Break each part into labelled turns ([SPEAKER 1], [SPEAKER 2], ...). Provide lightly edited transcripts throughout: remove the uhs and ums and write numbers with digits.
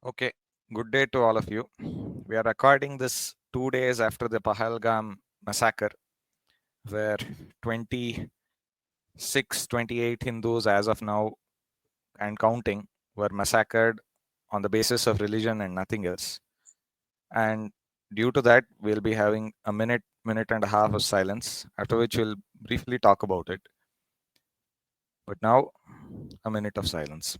[SPEAKER 1] Okay, good day to all of you. We are recording this 2 days after the Pahalgam massacre, where 26, 28 Hindus, as of now and counting, were massacred on the basis of religion and nothing else. And due to that, we'll be having a minute and a half of silence, after which we'll briefly talk about it. But now, a minute of silence.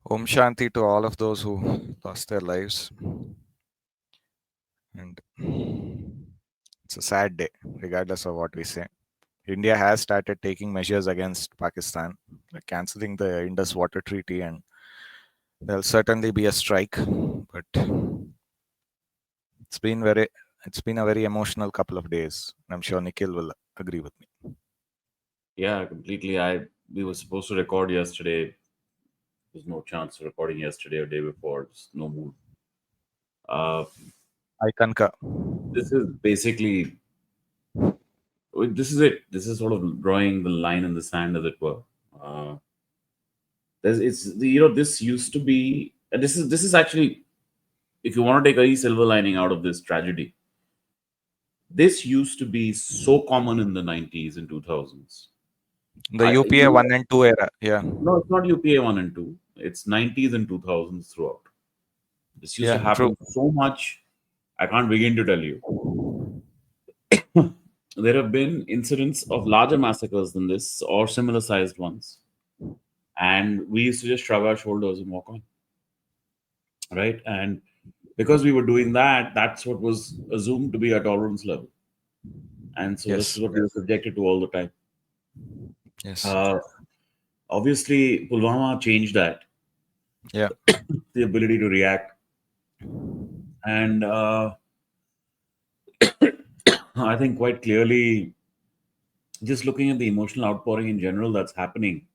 [SPEAKER 1] Om Shanti to all of those who lost their lives. And it's a sad day, regardless of what we say. India has started taking measures against Pakistan, like cancelling the Indus Water Treaty, and there'll certainly be a strike. But it's been very, it's been a very emotional couple of days. I'm sure Nikhil will agree with me.
[SPEAKER 2] Yeah, completely. We were supposed to record yesterday. There's no chance of recording yesterday or day before. Just no mood. Uh,
[SPEAKER 1] I concur.
[SPEAKER 2] this is basically this is it. This is sort of drawing the line in the sand, as it were. Uh, this used to be. And this is actually, if you want to take a silver lining out of this tragedy, this used to be so common in the 90s and 2000s.
[SPEAKER 1] The UPA 1 and 2 era, yeah.
[SPEAKER 2] No, it's not UPA 1 and 2. It's 90s and 2000s throughout. This used to
[SPEAKER 1] Yeah, true.
[SPEAKER 2] happen so much, I can't begin to tell you. There have been incidents of larger massacres than this or similar sized ones. And we used to just shrug our shoulders and walk on. Right. And because we were doing that, that's what was assumed to be our tolerance level. And so this
[SPEAKER 1] Yes,
[SPEAKER 2] is what we were subjected to all the time.
[SPEAKER 1] yes,
[SPEAKER 2] Uh, Obviously, Pulwama changed that,
[SPEAKER 1] yeah,
[SPEAKER 2] the ability to react. And I think quite clearly, just looking at the emotional outpouring in general that's happening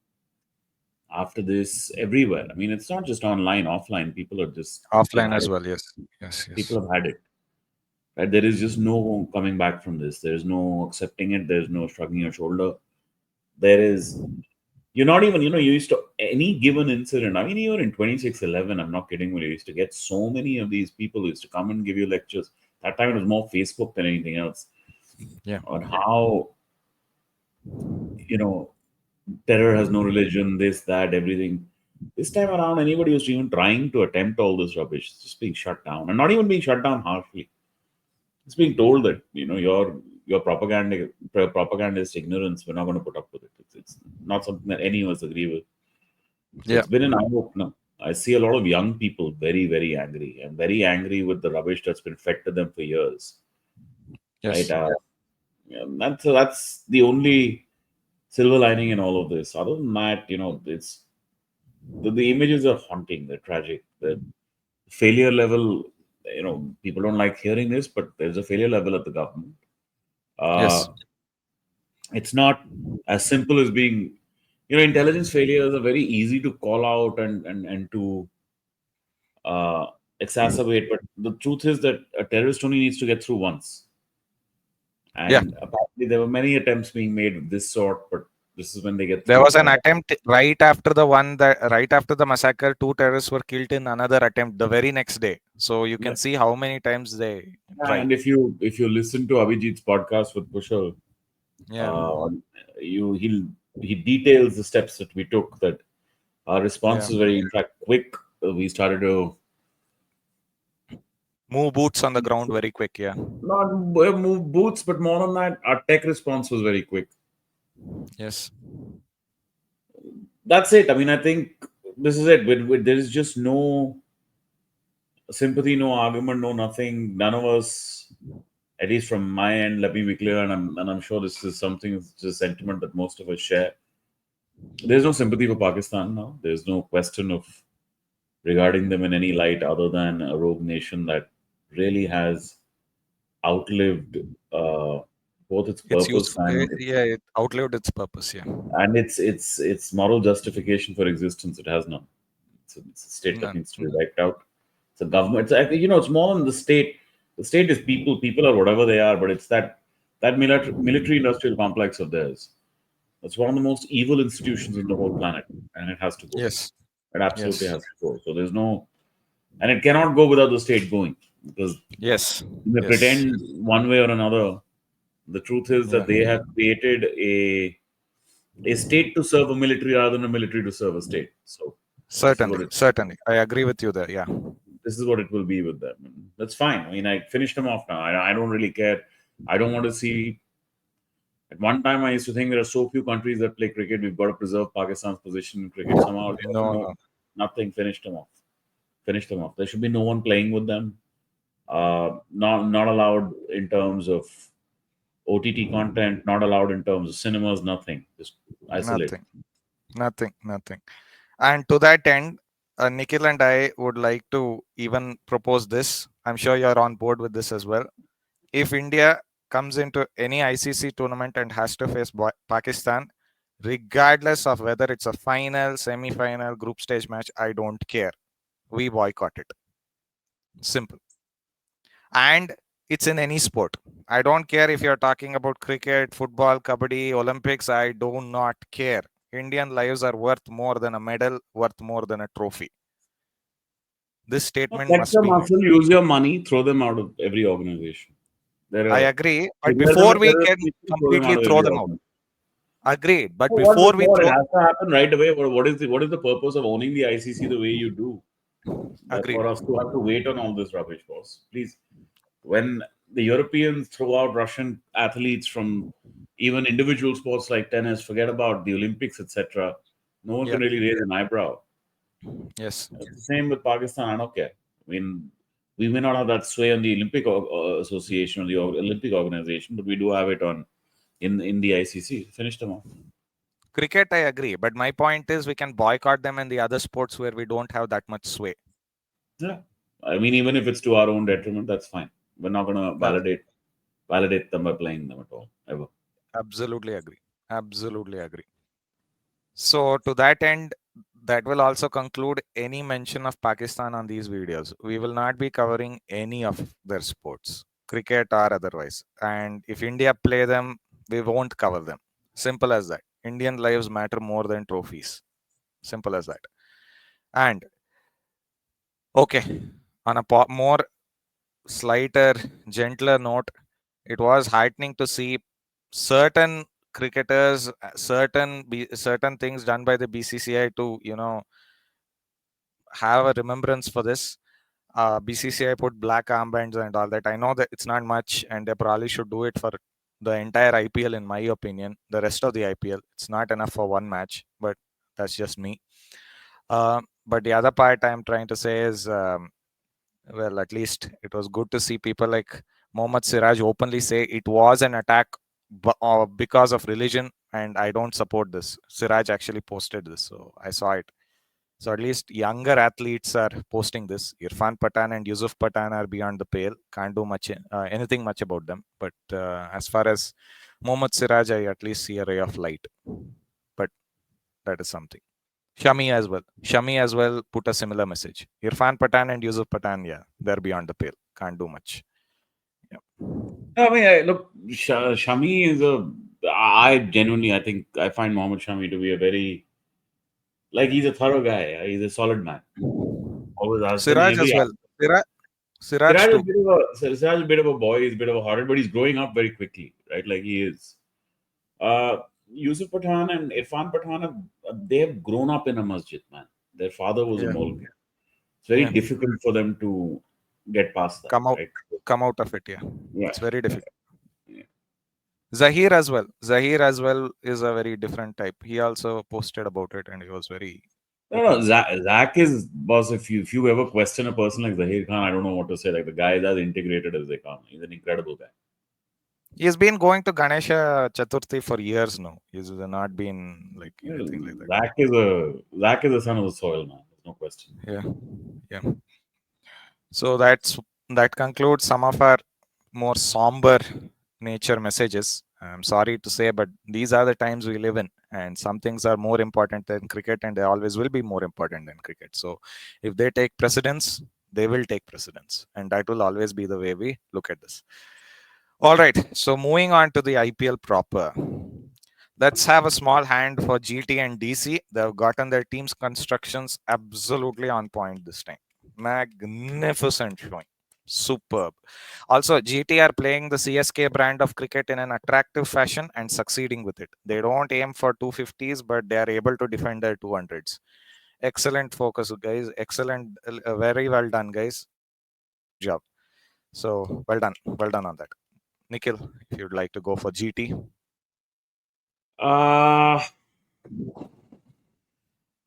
[SPEAKER 2] after this everywhere. I mean, it's not just online, offline. People have
[SPEAKER 1] offline
[SPEAKER 2] had
[SPEAKER 1] as
[SPEAKER 2] it.
[SPEAKER 1] well. Yes, yes,
[SPEAKER 2] People
[SPEAKER 1] yes,
[SPEAKER 2] have had it. Right? There is just no coming back from this. There is no accepting it. There's no shrugging your shoulder. There is. You're not even. You used to any given incident. I mean, even in 2611, I'm not kidding. When you used to get so many of these people who used to come and give you lectures. That time it was more Facebook than anything else
[SPEAKER 1] yeah,
[SPEAKER 2] on how you know terror has no religion, this, that, everything. This time around, anybody who's even trying to attempt all this rubbish is just being shut down, and not even being shut down harshly. It's being told that your propagandist ignorance. We're not going to put up with it. It's not something that any of us agree with. So
[SPEAKER 1] yeah.
[SPEAKER 2] it's been an eye opener. I see a lot of young people very, very angry and very angry with the rubbish that's been fed to them for years. Right?
[SPEAKER 1] Yes,
[SPEAKER 2] Yeah, that's the only silver lining in all of this. Other than that, it's the images are haunting. They're tragic. The failure level, people don't like hearing this, but there's a failure level at the government. Uh,
[SPEAKER 1] yes,
[SPEAKER 2] it's not as simple as being, intelligence failures are very easy to call out and to uh, exacerbate. But the truth is that a terrorist only needs to get through once.
[SPEAKER 1] yeah,
[SPEAKER 2] And apparently, there were many attempts being made of this sort, but This is when they get
[SPEAKER 1] There
[SPEAKER 2] through.
[SPEAKER 1] was an attempt right after the massacre. Two terrorists were killed in another attempt the very next day. So you
[SPEAKER 2] Yeah.
[SPEAKER 1] can see how many times they try.
[SPEAKER 2] And if you listen to Abhijit's podcast with Kushal,
[SPEAKER 1] Yeah,
[SPEAKER 2] you he details the steps that we took. That our response
[SPEAKER 1] yeah.
[SPEAKER 2] was very, in fact, quick. We started to
[SPEAKER 1] Move boots on the ground very quick. Yeah.
[SPEAKER 2] not move boots, but more than that, our tech response was very quick.
[SPEAKER 1] Yes.
[SPEAKER 2] That's it. I mean, I think this is it. There is just no sympathy, no argument, no nothing. None of us, at least from my end, let me be clear, and I'm sure this is something, it's a sentiment that most of us share. There's no sympathy for Pakistan now. There's no question of regarding them in any light other than a rogue nation that really has outlived uh, both its
[SPEAKER 1] It's
[SPEAKER 2] purpose
[SPEAKER 1] useful.
[SPEAKER 2] and its
[SPEAKER 1] Yeah, it outlived its purpose. Yeah.
[SPEAKER 2] its moral justification for existence. It has none. It's a state that
[SPEAKER 1] None.
[SPEAKER 2] needs to be wiped out. It's a government. It's more than the state. The state is people. People are whatever they are, but it's that military industrial complex of theirs. It's one of the most evil institutions in the whole planet, and it has to go.
[SPEAKER 1] Yes.
[SPEAKER 2] It absolutely
[SPEAKER 1] Yes.
[SPEAKER 2] has to go. So there's no, and it cannot go without the state going, because
[SPEAKER 1] Yes.
[SPEAKER 2] you may
[SPEAKER 1] Yes.
[SPEAKER 2] pretend one way or another. The truth is
[SPEAKER 1] Yeah.
[SPEAKER 2] that they have created a state to serve a military rather than a military to serve a state. So this is what
[SPEAKER 1] Certainly.
[SPEAKER 2] it
[SPEAKER 1] Certainly. I agree with you there. Yeah.
[SPEAKER 2] this is what it will be with them. And that's fine. I mean, I finished them off now. I don't really care. I don't want to see. At one time, I used to think there are so few countries that play cricket. We've got to preserve Pakistan's position in cricket somehow.
[SPEAKER 1] No,
[SPEAKER 2] No,
[SPEAKER 1] no.
[SPEAKER 2] nothing. Finished them off. Finished them off. There should be no one playing with them. Not allowed in terms of OTT content. Not allowed in terms of cinemas. Nothing. Just isolate.
[SPEAKER 1] Nothing. Nothing. Nothing. And to that end, Nikhil and I would like to even propose this. I'm sure you're on board with this as well. If India comes into any ICC tournament and has to face Pakistan, regardless of whether it's a final, semi final, group stage match, I don't care. We boycott it. Simple. And it's in any sport. I don't care if you're talking about cricket, football, kabaddi, Olympics. I do not care. Indian lives are worth more than a medal, worth more than a trophy. This statement
[SPEAKER 2] Flex
[SPEAKER 1] must
[SPEAKER 2] your
[SPEAKER 1] be made.
[SPEAKER 2] muscle, use your money, throw them out of every organization. There
[SPEAKER 1] I
[SPEAKER 2] are
[SPEAKER 1] agree, but
[SPEAKER 2] declare them
[SPEAKER 1] before
[SPEAKER 2] a
[SPEAKER 1] we
[SPEAKER 2] terrorist,
[SPEAKER 1] can
[SPEAKER 2] throw them
[SPEAKER 1] completely
[SPEAKER 2] out of
[SPEAKER 1] throw
[SPEAKER 2] every
[SPEAKER 1] them out,
[SPEAKER 2] organization.
[SPEAKER 1] agreed. But
[SPEAKER 2] What
[SPEAKER 1] before we
[SPEAKER 2] before? It
[SPEAKER 1] throw,
[SPEAKER 2] has to happen right away. What is the purpose of owning the ICC the way you do? That
[SPEAKER 1] agreed.
[SPEAKER 2] for us to have to wait on all this rubbish, boss. Please, when the Europeans throw out Russian athletes from even individual sports like tennis, forget about the Olympics, etc. No one
[SPEAKER 1] Yeah.
[SPEAKER 2] can really raise an eyebrow.
[SPEAKER 1] Yes.
[SPEAKER 2] It's the same with Pakistan. I don't care. I mean, we may not have that sway on the Olympic Association or the Olympic organization, but we do have it on in the ICC. Finish them off.
[SPEAKER 1] Cricket, I agree. But my point is, we can boycott them in the other sports where we don't have that much sway.
[SPEAKER 2] Yeah, I mean, even if it's to our own detriment, that's fine. We're not going to
[SPEAKER 1] Ab-
[SPEAKER 2] validate them by playing them at all, ever.
[SPEAKER 1] Absolutely agree. Absolutely agree. So, to that end, that will also conclude any mention of Pakistan on these videos. We will not be covering any of their sports, cricket or otherwise. And if India play them, we won't cover them. Simple as that. Indian lives matter more than trophies. Simple as that. And okay, on a more slighter, gentler note, it was heartening to see certain cricketers, certain things done by the BCCI to have a remembrance for this. BCCI put black armbands and all that. I know that it's not much, and they probably should do it for the entire IPL, in my opinion. The rest of the IPL, it's not enough for one match, but that's just me. But the other part I'm trying to say is, well, at least it was good to see people like Mohammad Siraj openly say it was an attack because of religion, and I don't support this. Siraj actually posted this, so I saw it. So at least younger athletes are posting this. Irfan Pathan and Yusuf Pathan are beyond the pale. Can't do much, anything much about them. But as far as Mohammad Siraj, I at least see a ray of light. But that is something. Shami as well put a similar message. Irfan Pathan and Yusuf Pathan, yeah, they're beyond the pale. Can't do much. Yeah.
[SPEAKER 2] I mean, look, Shami is a. I genuinely, I think I find Mohammad Shami to be a very, like, he's a thorough guy. He's a solid man. Always has been in
[SPEAKER 1] Siraj
[SPEAKER 2] every
[SPEAKER 1] as well.
[SPEAKER 2] aspect.
[SPEAKER 1] Siraj too.
[SPEAKER 2] Siraj is a bit of a boy. He's a bit of a horror, but he's growing up very quickly, right? Like he is. Uh, Yusuf Pathan and Irfan Pathan they have grown up in a masjid, man. Their father was a
[SPEAKER 1] Yeah,
[SPEAKER 2] Maulvi. It's very
[SPEAKER 1] yeah.
[SPEAKER 2] difficult for them to get past that,
[SPEAKER 1] Come out,
[SPEAKER 2] right?
[SPEAKER 1] come out of it. Yeah,
[SPEAKER 2] Yeah.
[SPEAKER 1] it's very
[SPEAKER 2] Yeah.
[SPEAKER 1] difficult.
[SPEAKER 2] Yeah.
[SPEAKER 1] Zahir as well. Zahir as well is a very different type. He also posted about it, and he was very
[SPEAKER 2] No, no,
[SPEAKER 1] open.
[SPEAKER 2] Zach is boss. If you ever question a person like Zahir Khan, I don't know what to say. Like the guy is as integrated as they come. He's an incredible guy.
[SPEAKER 1] He's been going to Ganesha Chaturthi for years now. He's not been like anything like that.
[SPEAKER 2] Zach is a son of the soil, man. There's no question.
[SPEAKER 1] Yeah, yeah. So that concludes some of our more somber nature messages. I'm sorry to say, but these are the times we live in, and some things are more important than cricket, and they always will be more important than cricket. So, if they take precedence, they will take precedence, and that will always be the way we look at this. All right, so moving on to the IPL proper. Let's have a small hand for GT and DC. They've gotten their team's constructions absolutely on point this time. Magnificent showing. Superb. Also, GT are playing the CSK brand of cricket in an attractive fashion and succeeding with it. They don't aim for 250s, but they are able to defend their 200s. Excellent focus, guys. Excellent. Very well done, guys. Good job. So, well done. Well done on that. Nikhil, if you'd like to go for GT.
[SPEAKER 2] Uh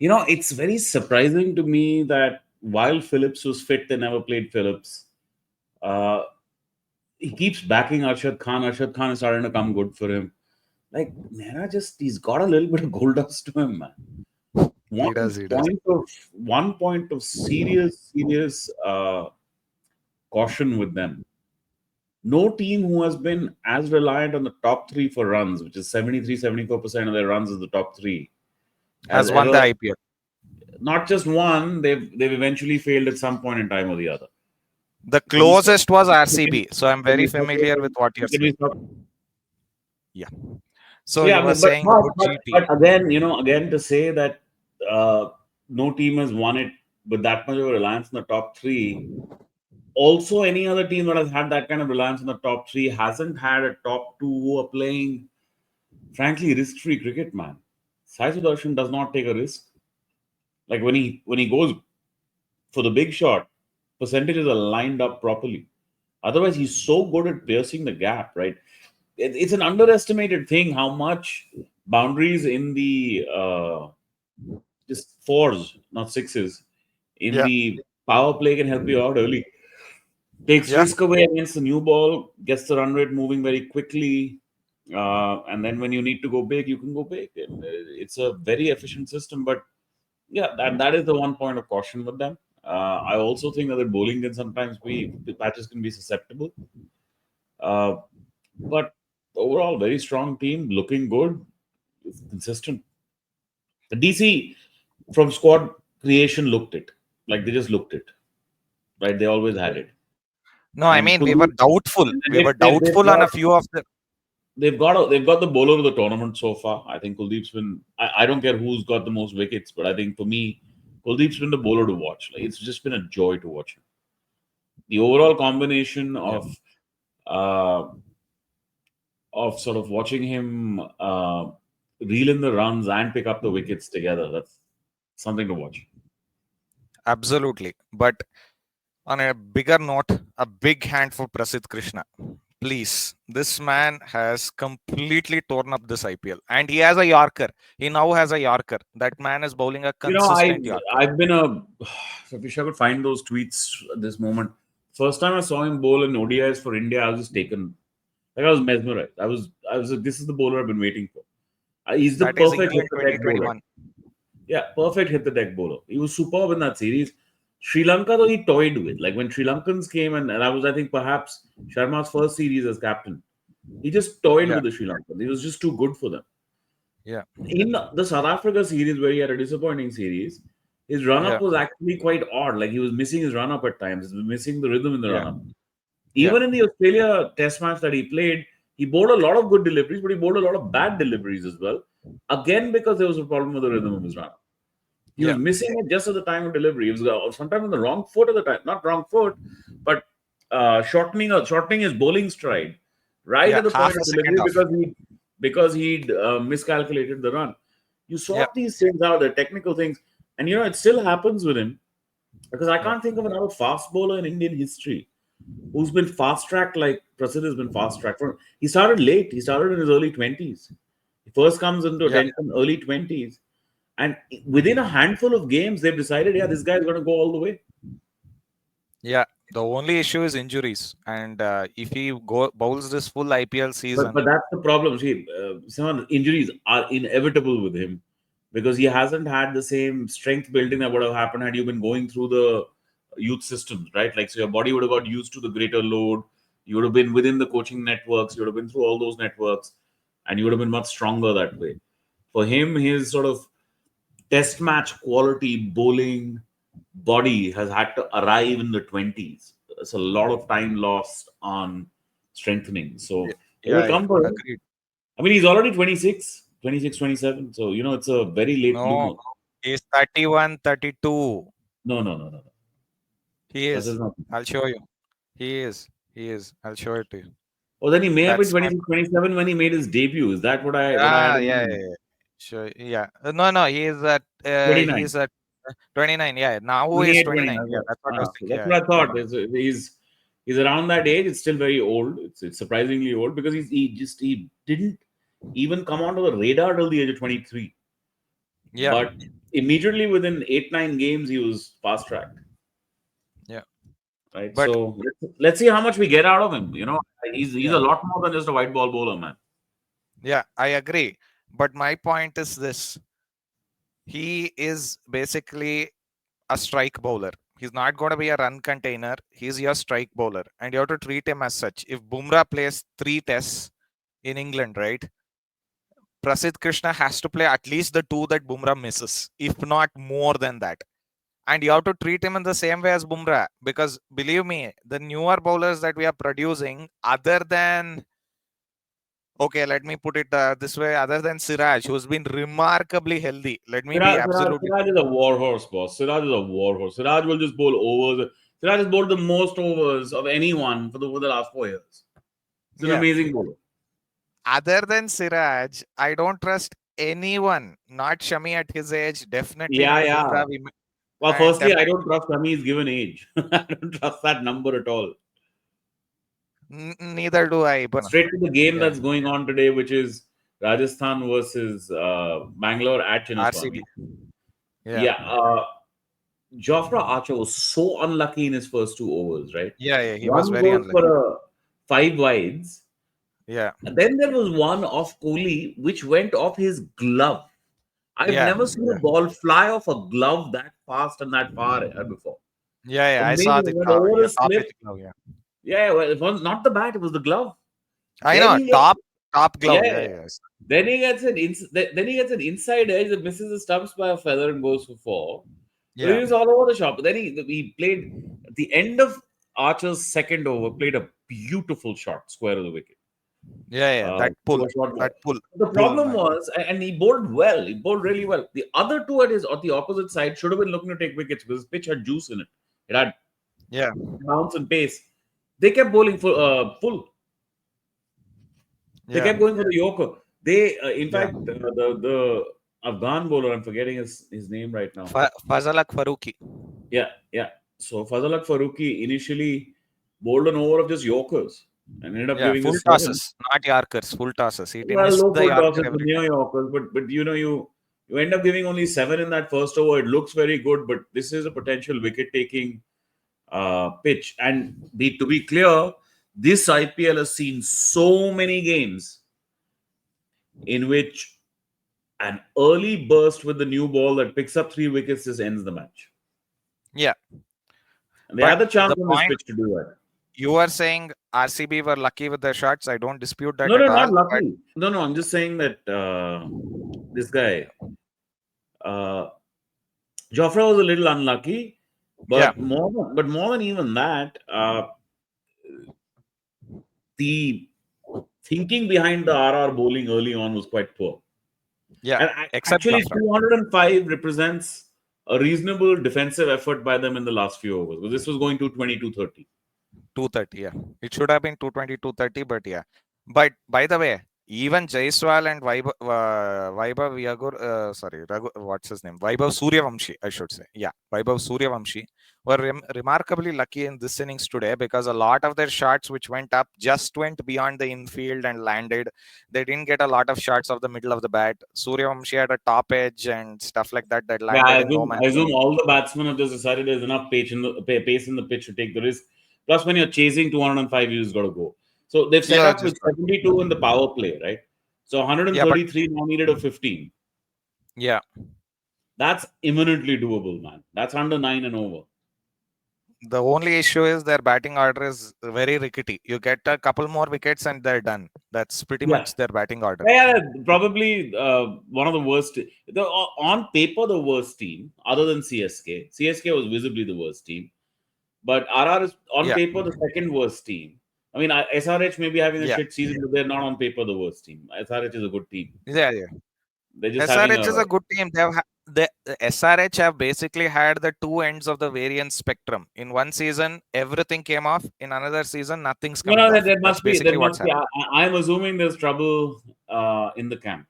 [SPEAKER 2] it's very surprising to me that while Phillips was fit, they never played Phillips. Uh, he keeps backing Arshad Khan. Arshad Khan is starting to come good for him. Like Nehra, he's got a little bit of gold dust to him, man.
[SPEAKER 1] He
[SPEAKER 2] One
[SPEAKER 1] does. He does.
[SPEAKER 2] one point of serious caution with them. No team who has been as reliant on the top three for runs, which is 73-74% of their runs is the top three, has
[SPEAKER 1] Has won the
[SPEAKER 2] ever,
[SPEAKER 1] IPL.
[SPEAKER 2] not just one, they've eventually failed at some point in time or the other.
[SPEAKER 1] The
[SPEAKER 2] Can we stop?
[SPEAKER 1] closest was
[SPEAKER 2] Can,
[SPEAKER 1] RCB. So I'm
[SPEAKER 2] can
[SPEAKER 1] very
[SPEAKER 2] we stop
[SPEAKER 1] familiar with
[SPEAKER 2] here?
[SPEAKER 1] what you're
[SPEAKER 2] Can we
[SPEAKER 1] saying.
[SPEAKER 2] stop?
[SPEAKER 1] Yeah.
[SPEAKER 2] So
[SPEAKER 1] So you
[SPEAKER 2] yeah,
[SPEAKER 1] were
[SPEAKER 2] but
[SPEAKER 1] saying about
[SPEAKER 2] but
[SPEAKER 1] GT.
[SPEAKER 2] again, again to say that uh, no team has won it with that much of a reliance on the top three. Also, any other team that has had that kind of reliance on the top three hasn't had a top two who are playing, frankly, risk-free cricket, man. Sai Sudarshan does not take a risk. Like when he goes for the big shot, percentages are lined up properly. Otherwise, he's so good at piercing the gap, right? It's an underestimated thing how much boundaries in the just fours, not sixes, in
[SPEAKER 1] Yeah.
[SPEAKER 2] the power play can help you out early. Takes
[SPEAKER 1] Yeah.
[SPEAKER 2] risk away against the new ball, gets the run rate moving very quickly, and then when you need to go big, you can go big. And it's a very efficient system. But yeah, that is the one point of caution with them. I also think that the bowling can sometimes the patches can be susceptible. Uh, but overall, very strong team, looking good, consistent. The DC from squad creation looked it, like they just looked it, right? They always had it.
[SPEAKER 1] No, I
[SPEAKER 2] And
[SPEAKER 1] mean we were
[SPEAKER 2] Kuldeep,
[SPEAKER 1] doubtful.
[SPEAKER 2] and
[SPEAKER 1] We were
[SPEAKER 2] they've
[SPEAKER 1] doubtful on
[SPEAKER 2] got
[SPEAKER 1] a few of the.
[SPEAKER 2] they've got the bowler of the tournament so far. I think Kuldeep's been. I don't care who's got the most wickets, but I think for me, Kuldeep's been the bowler to watch. Like it's just been a joy to watch him. The overall combination
[SPEAKER 1] Yeah.
[SPEAKER 2] uh, of sort of watching him reel in the runs and pick up the wickets together. That's something to watch.
[SPEAKER 1] Absolutely. But on a bigger note, a big hand for Prasidh Krishna. Please, this man has completely torn up this IPL, and he has a Yorker. He now has a Yorker. That man is bowling a
[SPEAKER 2] I
[SPEAKER 1] consistent Yorker.
[SPEAKER 2] I've been a. I wish I could find those tweets at this moment. First time I saw him bowl in ODIs for India, I was just taken. Like I was mesmerized. I was like, this is the bowler I've been waiting for. He's the
[SPEAKER 1] That is
[SPEAKER 2] perfect hit
[SPEAKER 1] England
[SPEAKER 2] the deck bowler.
[SPEAKER 1] 2021.
[SPEAKER 2] Yeah, perfect hit the deck bowler. He was superb in that series. Sri Lanka, though, he toyed with. Like when Sri Lankans came, and that was, I think, perhaps Sharma's first series as captain. He just toyed
[SPEAKER 1] Yeah.
[SPEAKER 2] with the Sri Lankans. He was just too good for them.
[SPEAKER 1] Yeah.
[SPEAKER 2] In the South Africa series, where he had a disappointing series, his run
[SPEAKER 1] Yeah.
[SPEAKER 2] up was actually quite odd. Like he was missing his run up at times, he was missing the rhythm in the
[SPEAKER 1] Yeah.
[SPEAKER 2] run up.
[SPEAKER 1] Yeah.
[SPEAKER 2] Even in the Australia Test match that he played, He bowled a lot of good deliveries, but he bowled a lot of bad deliveries as well. Again, because there was a problem with the rhythm of his run. He was
[SPEAKER 1] Yeah,
[SPEAKER 2] missing it just at the time of delivery. He was sometimes on the wrong foot at the time. Not wrong foot, but shortening his bowling stride right
[SPEAKER 1] yeah,
[SPEAKER 2] at the
[SPEAKER 1] half
[SPEAKER 2] point
[SPEAKER 1] a
[SPEAKER 2] of
[SPEAKER 1] second
[SPEAKER 2] delivery
[SPEAKER 1] off.
[SPEAKER 2] because he'd miscalculated the run. You
[SPEAKER 1] Yeah,
[SPEAKER 2] sort these things out, the technical things, and it still happens with him because I
[SPEAKER 1] yeah,
[SPEAKER 2] can't think of another fast bowler in Indian history who's been fast tracked like Prasidh has been fast tracked. He started late. He started in his early 20s. He first comes into
[SPEAKER 1] yeah,
[SPEAKER 2] attention early 20s. And within a handful of games, they've decided, yeah, this guy's going to go all the way.
[SPEAKER 1] yeah. The only issue is injuries, and if he bowls this full IPL
[SPEAKER 2] But
[SPEAKER 1] season,
[SPEAKER 2] that's the problem. See, some injuries are inevitable with him because he hasn't had the same strength building that would have happened had you been going through the youth systems, right? Like, so your body would have got used to the greater load. You would have been within the coaching networks. You would have been through all those networks, and you would have been much stronger that way. For him, his sort of test match quality bowling body has had to arrive in the 20s. It's a lot of time lost on strengthening.
[SPEAKER 1] yeah,
[SPEAKER 2] So it will
[SPEAKER 1] yeah,
[SPEAKER 2] come for him.
[SPEAKER 1] agreed.
[SPEAKER 2] I mean, he's already 26, 26, 27. So, it's a very late
[SPEAKER 1] No,
[SPEAKER 2] bloomer.
[SPEAKER 1] he's 31, 32.
[SPEAKER 2] No, no, no, no, no.
[SPEAKER 1] He
[SPEAKER 2] That is
[SPEAKER 1] is.
[SPEAKER 2] not.
[SPEAKER 1] I'll show you. He is. He is. I'll show it to you.
[SPEAKER 2] Or then he may have been
[SPEAKER 1] That's my
[SPEAKER 2] 26, 27 when he made his debut. Is that what I had
[SPEAKER 1] yeah,
[SPEAKER 2] in
[SPEAKER 1] yeah,
[SPEAKER 2] mind?
[SPEAKER 1] yeah, yeah. Sure. Yeah. No, no, he's
[SPEAKER 2] 29.
[SPEAKER 1] at 29. Yeah. Now he's
[SPEAKER 2] 28,
[SPEAKER 1] 29.
[SPEAKER 2] 29.
[SPEAKER 1] Yeah, that's what I was
[SPEAKER 2] So
[SPEAKER 1] thinking.
[SPEAKER 2] that's
[SPEAKER 1] Yeah,
[SPEAKER 2] what I
[SPEAKER 1] yeah,
[SPEAKER 2] thought.
[SPEAKER 1] 29.
[SPEAKER 2] He's around that age. It's still very old. It's surprisingly old because he didn't even come onto the radar till the age of 23.
[SPEAKER 1] Yeah,
[SPEAKER 2] But immediately within 8, 9 games, he was fast tracked.
[SPEAKER 1] yeah.
[SPEAKER 2] Right.
[SPEAKER 1] But
[SPEAKER 2] So let's see how much we get out of him. He's
[SPEAKER 1] yeah,
[SPEAKER 2] a lot more than just a white ball bowler, man.
[SPEAKER 1] yeah, I agree. But my point is this: he is basically a strike bowler. He's not going to be a run container. He's your strike bowler, and you have to treat him as such. If Bumrah plays 3 tests in England, right? Prasidh Krishna has to play at least the 2 that Bumrah misses, if not more than that. And you have to treat him in the same way as Bumrah because believe me, the newer bowlers that we are producing, other than okay, let me put it this way, other than Siraj, who's been remarkably healthy. Let me be absolutely
[SPEAKER 2] Siraj is a war horse, boss. Siraj is a war horse. Siraj will just bowl overs. Siraj has bowled the most overs of anyone over the last 4 years. He's an
[SPEAKER 1] yeah.
[SPEAKER 2] amazing bowler.
[SPEAKER 1] Other than Siraj, I don't trust anyone. Not Shami at his age, definitely
[SPEAKER 2] Yeah,
[SPEAKER 1] not
[SPEAKER 2] yeah.
[SPEAKER 1] Bumrah,
[SPEAKER 2] Well,
[SPEAKER 1] and
[SPEAKER 2] firstly, I don't
[SPEAKER 1] definitely
[SPEAKER 2] trust Shami's given age. I don't trust that number at all.
[SPEAKER 1] neither do I. But
[SPEAKER 2] Straight to the game
[SPEAKER 1] yeah,
[SPEAKER 2] that's going on today, which is Rajasthan versus Bangalore at
[SPEAKER 1] RCB.
[SPEAKER 2] Chinnaswamy.
[SPEAKER 1] Yeah,
[SPEAKER 2] Yeah, Jofra Archer was so unlucky in his first 2 overs, right?
[SPEAKER 1] yeah, yeah. He was
[SPEAKER 2] One
[SPEAKER 1] very
[SPEAKER 2] goes for
[SPEAKER 1] unlucky.
[SPEAKER 2] a 5 wides.
[SPEAKER 1] Yeah,
[SPEAKER 2] And then there was one off Kohli which went off his glove. I've
[SPEAKER 1] yeah,
[SPEAKER 2] never seen a
[SPEAKER 1] yeah,
[SPEAKER 2] ball fly off a glove that fast and that far before.
[SPEAKER 1] yeah, yeah. I saw
[SPEAKER 2] Amazing.
[SPEAKER 1] the
[SPEAKER 2] Went over
[SPEAKER 1] yeah,
[SPEAKER 2] his
[SPEAKER 1] top
[SPEAKER 2] slip.
[SPEAKER 1] edge glove. Yeah,
[SPEAKER 2] Yeah, well, it was not the bat, it was the glove.
[SPEAKER 1] I
[SPEAKER 2] Then
[SPEAKER 1] know
[SPEAKER 2] he gets,
[SPEAKER 1] top
[SPEAKER 2] yeah,
[SPEAKER 1] glove. Yeah,
[SPEAKER 2] yeah.
[SPEAKER 1] yes.
[SPEAKER 2] Then he gets an inside edge that misses the stumps by a feather and goes for 4. So he
[SPEAKER 1] Yeah,
[SPEAKER 2] was all over the shop. But then he played at the end of Archer's second over, played a beautiful shot, square of the wicket.
[SPEAKER 1] yeah, yeah.
[SPEAKER 2] Uh,
[SPEAKER 1] That
[SPEAKER 2] to
[SPEAKER 1] pull,
[SPEAKER 2] a short ball.
[SPEAKER 1] that pull,
[SPEAKER 2] The
[SPEAKER 1] pull,
[SPEAKER 2] problem
[SPEAKER 1] man.
[SPEAKER 2] was, and he bowled well. He bowled really well. The other two on the opposite side should have been looking to take wickets because his pitch had juice in it. It had
[SPEAKER 1] Yeah,
[SPEAKER 2] bounce and pace. They kept bowling full. They
[SPEAKER 1] yeah,
[SPEAKER 2] kept going for the Yorker. In
[SPEAKER 1] yeah.
[SPEAKER 2] fact, the Afghan bowler, I'm forgetting his name right now.
[SPEAKER 1] Fazalak Faruqi.
[SPEAKER 2] Yeah, yeah. So Fazalak Faruqi initially bowled an over of just Yorkers and ended up
[SPEAKER 1] Yeah,
[SPEAKER 2] giving
[SPEAKER 1] full
[SPEAKER 2] us 7.
[SPEAKER 1] tosses, not Yorkers. Full tosses. He
[SPEAKER 2] Well,
[SPEAKER 1] missed
[SPEAKER 2] low
[SPEAKER 1] the
[SPEAKER 2] full
[SPEAKER 1] Yorker
[SPEAKER 2] tosses to
[SPEAKER 1] every
[SPEAKER 2] near
[SPEAKER 1] time.
[SPEAKER 2] Yorkers, but you end up giving only 7 in that first over. It looks very good, but this is a potential wicket taking pitch. And to be clear, this IPL has seen so many games in which an early burst with the new ball that picks up 3 wickets just ends the match.
[SPEAKER 1] Yeah,
[SPEAKER 2] And they
[SPEAKER 1] but
[SPEAKER 2] had the chance
[SPEAKER 1] the
[SPEAKER 2] on this
[SPEAKER 1] point
[SPEAKER 2] pitch to do that.
[SPEAKER 1] you are saying RCB were lucky with their shots. I don't dispute that
[SPEAKER 2] No,
[SPEAKER 1] at
[SPEAKER 2] no,
[SPEAKER 1] all.
[SPEAKER 2] not
[SPEAKER 1] But
[SPEAKER 2] lucky. No, no, I'm just saying that this guy, uh, Jofra was a little unlucky,
[SPEAKER 1] yeah,
[SPEAKER 2] but more than even that, the thinking behind the RR bowling early on was quite poor.
[SPEAKER 1] Yeah,
[SPEAKER 2] And
[SPEAKER 1] except
[SPEAKER 2] actually,
[SPEAKER 1] Gafra.
[SPEAKER 2] 205 represents a reasonable defensive effort by them in the last few overs. Because this was going to 22-30.
[SPEAKER 1] 230, yeah. It should have been 220, 230, but yeah. But by the way, even Jaiswal and Vaibhav Yagur, sorry, what's his name? Vaibhav Suryavamshi, I should say. Yeah, Vaibhav Suryavamshi were remarkably lucky in this innings today because a lot of their shots which went up just went beyond the infield and landed. They didn't get a lot of shots of the middle of the bat. Suryavamshi had a top edge and stuff like that that
[SPEAKER 2] Yeah,
[SPEAKER 1] landed in no
[SPEAKER 2] I
[SPEAKER 1] man's
[SPEAKER 2] assume
[SPEAKER 1] land.
[SPEAKER 2] all the batsmen have just decided there's enough pace in the pitch to take the risk. Plus, when you're chasing 205, you just got to go. So they've set
[SPEAKER 1] Yeah,
[SPEAKER 2] up
[SPEAKER 1] just
[SPEAKER 2] with 72 in the power play, right? So
[SPEAKER 1] yeah, but
[SPEAKER 2] 133 now needed a 15.
[SPEAKER 1] yeah.
[SPEAKER 2] That's imminently doable, man. That's under 9 and over.
[SPEAKER 1] The only issue is their batting order is very rickety. You get a couple more wickets and they're done. That's pretty
[SPEAKER 2] Yeah.
[SPEAKER 1] much their batting order.
[SPEAKER 2] Yeah, probably one of the worst. On paper, the worst team, other than CSK. CSK was visibly the worst team. But RR is on
[SPEAKER 1] Yeah,
[SPEAKER 2] paper the second worst team. I mean, SRH may be having a
[SPEAKER 1] yeah,
[SPEAKER 2] shit season, but they're not on paper the worst team. SRH is a good team.
[SPEAKER 1] yeah.
[SPEAKER 2] They're just having
[SPEAKER 1] SRH
[SPEAKER 2] a
[SPEAKER 1] is a good team. The SRH have basically had the two ends of the variance spectrum. In one season, everything came off. In another season, nothing's
[SPEAKER 2] no,
[SPEAKER 1] coming
[SPEAKER 2] no.
[SPEAKER 1] off.
[SPEAKER 2] There
[SPEAKER 1] That's
[SPEAKER 2] must be. There
[SPEAKER 1] basically what's
[SPEAKER 2] must be.
[SPEAKER 1] happening.
[SPEAKER 2] I'm assuming there's trouble in the camp.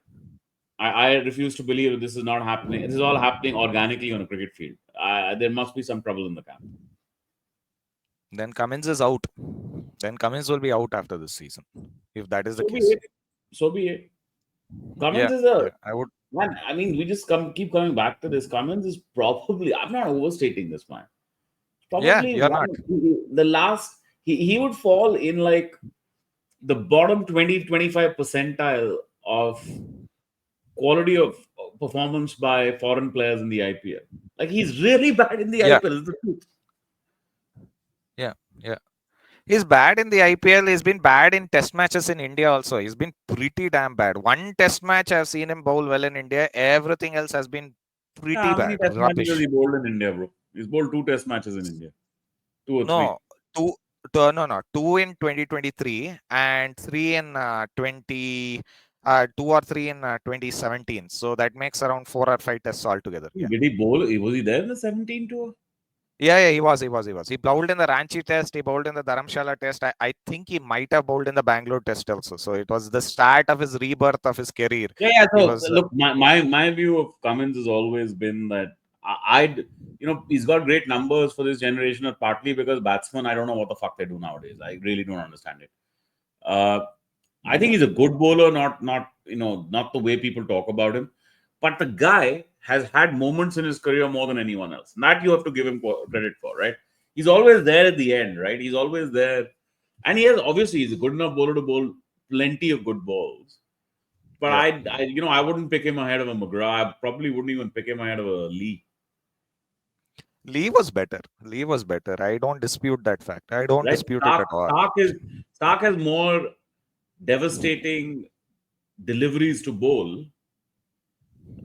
[SPEAKER 2] I refuse to believe that this is not happening. This is all happening organically on a cricket field. There must be some trouble in the camp.
[SPEAKER 1] Then Cummins is out. Then Cummins will be out after this season, if that is the
[SPEAKER 2] So be
[SPEAKER 1] case.
[SPEAKER 2] it. So be it. Cummins
[SPEAKER 1] Yeah,
[SPEAKER 2] is a
[SPEAKER 1] yeah. I would.
[SPEAKER 2] man. I mean, we just keep coming back to this. Cummins is probably. I'm not overstating this, man.
[SPEAKER 1] Yeah,
[SPEAKER 2] Probably
[SPEAKER 1] you're not.
[SPEAKER 2] the last. He would fall in like the bottom 20-25 percentile of quality of performance by foreign players in the IPL. Like he's really bad in the
[SPEAKER 1] Yeah,
[SPEAKER 2] IPL. Is the truth.
[SPEAKER 1] yeah, yeah. He's bad in the IPL. He's been bad in test matches in India also. He's been pretty damn bad. One test match I've seen him bowl well in India. Everything else has been
[SPEAKER 2] Yeah,
[SPEAKER 1] pretty
[SPEAKER 2] how many
[SPEAKER 1] bad.
[SPEAKER 2] test matches has
[SPEAKER 1] Rubbish.
[SPEAKER 2] he bowled in India, bro? He's bowled two test matches in India, two or three.
[SPEAKER 1] No, two, no, two in 2023 and three in 2 or 3 in 2017. So that makes around 4 or 5 tests altogether. Yeah.
[SPEAKER 2] Did he bowl? Was he there in the 17 tour?
[SPEAKER 1] Yeah, yeah, he was. He bowled in the Ranchi test. He bowled in the Dharamshala test. I think he might have bowled in the Bangalore test also. So it was the start of his rebirth of his career.
[SPEAKER 2] Yeah, yeah.
[SPEAKER 1] He
[SPEAKER 2] So
[SPEAKER 1] was,
[SPEAKER 2] look, my view of Cummins has always been that I'd he's got great numbers for this generation, or partly because batsmen I don't know what the fuck they do nowadays. I really don't understand it. Uh, I think he's a good bowler, not the way people talk about him. But the guy has had moments in his career more than anyone else. That you have to give him credit for, right? He's always there at the end, right? He's always there, and he's a good enough bowler to bowl plenty of good balls. But
[SPEAKER 1] yeah.
[SPEAKER 2] I wouldn't pick him ahead of a McGrath. I probably wouldn't even pick him ahead of a Lee.
[SPEAKER 1] Lee was better. Lee was better. I don't dispute that fact. I don't
[SPEAKER 2] Right?
[SPEAKER 1] dispute it at all.
[SPEAKER 2] Stark has more devastating deliveries to bowl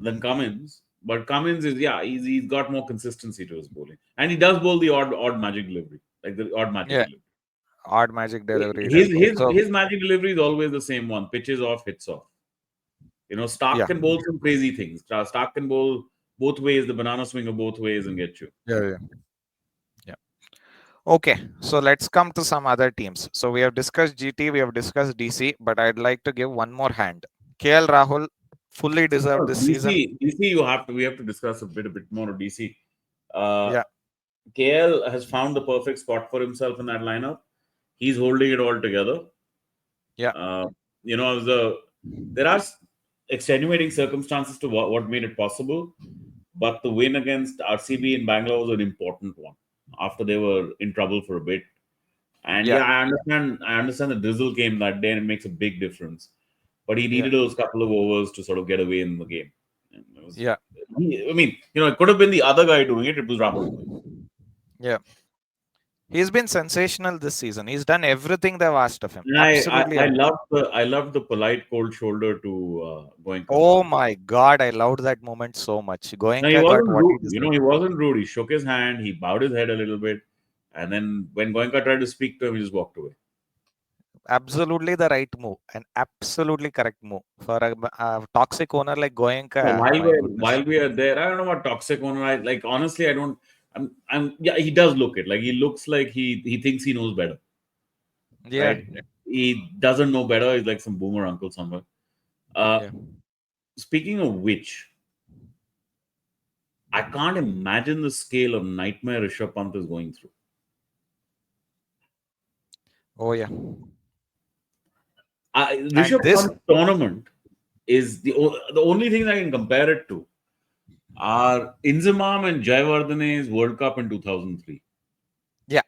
[SPEAKER 2] than Cummins. But Cummins is he's got more consistency to his bowling, and he does bowl the odd magic delivery, like the odd magic
[SPEAKER 1] Yeah,
[SPEAKER 2] delivery.
[SPEAKER 1] odd magic delivery he
[SPEAKER 2] His
[SPEAKER 1] does bowl.
[SPEAKER 2] his
[SPEAKER 1] So
[SPEAKER 2] his magic delivery is always the same one: pitches off, hits off. Stark
[SPEAKER 1] yeah,
[SPEAKER 2] can bowl some crazy things. Stark can bowl both ways, the banana swinger both ways, and get you.
[SPEAKER 1] yeah, yeah, yeah. Okay, so let's come to some other teams. So we have discussed GT, we have discussed DC, but I'd like to give one more hand. KL Rahul fully deserved
[SPEAKER 2] No,
[SPEAKER 1] this season.
[SPEAKER 2] DC, we have to discuss a bit more of DC. Uh,
[SPEAKER 1] Yeah,
[SPEAKER 2] KL has found the perfect spot for himself in that lineup. He's holding it all together.
[SPEAKER 1] yeah,
[SPEAKER 2] Uh, there are extenuating circumstances to what made it possible, but the win against RCB in Bangalore was an important one after they were in trouble for a bit. And
[SPEAKER 1] yeah,
[SPEAKER 2] yeah, I understand the drizzle came that day and it makes a big difference. But he
[SPEAKER 1] yeah,
[SPEAKER 2] needed those couple of overs to sort of get away in the game. And
[SPEAKER 1] yeah,
[SPEAKER 2] it could have been the other guy doing it. It was Rahul doing it.
[SPEAKER 1] yeah. He's been sensational this season. He's done everything they've asked of him.
[SPEAKER 2] And
[SPEAKER 1] Absolutely everything.
[SPEAKER 2] I love the polite cold shoulder to Goenka.
[SPEAKER 1] Oh my God, I loved that moment so much.
[SPEAKER 2] No, he
[SPEAKER 1] Goenka got
[SPEAKER 2] wasn't
[SPEAKER 1] what he
[SPEAKER 2] rude.
[SPEAKER 1] deserved.
[SPEAKER 2] He wasn't rude. He shook his hand. He bowed his head a little bit, and then when Goenka tried to speak to him, he just walked away.
[SPEAKER 1] absolutely the right move and absolutely correct move for a toxic owner like
[SPEAKER 2] No,
[SPEAKER 1] Goenka.
[SPEAKER 2] while
[SPEAKER 1] My
[SPEAKER 2] we're
[SPEAKER 1] goodness.
[SPEAKER 2] while we are there, I don't know what toxic owner. I like honestly, I don't. I'm. Yeah, he does look it. Like he looks like he thinks he knows better,
[SPEAKER 1] Yeah,
[SPEAKER 2] right? He doesn't know better. He's like some boomer uncle somewhere. Uh,
[SPEAKER 1] yeah.
[SPEAKER 2] Speaking of which, I can't imagine the scale of nightmare Rishabh Pant is going through.
[SPEAKER 1] Oh yeah. And
[SPEAKER 2] Rishabh
[SPEAKER 1] this,
[SPEAKER 2] Pant's tournament is the only thing I can compare it to are Inzamam and Jayawardene's World Cup in 2003.
[SPEAKER 1] yeah,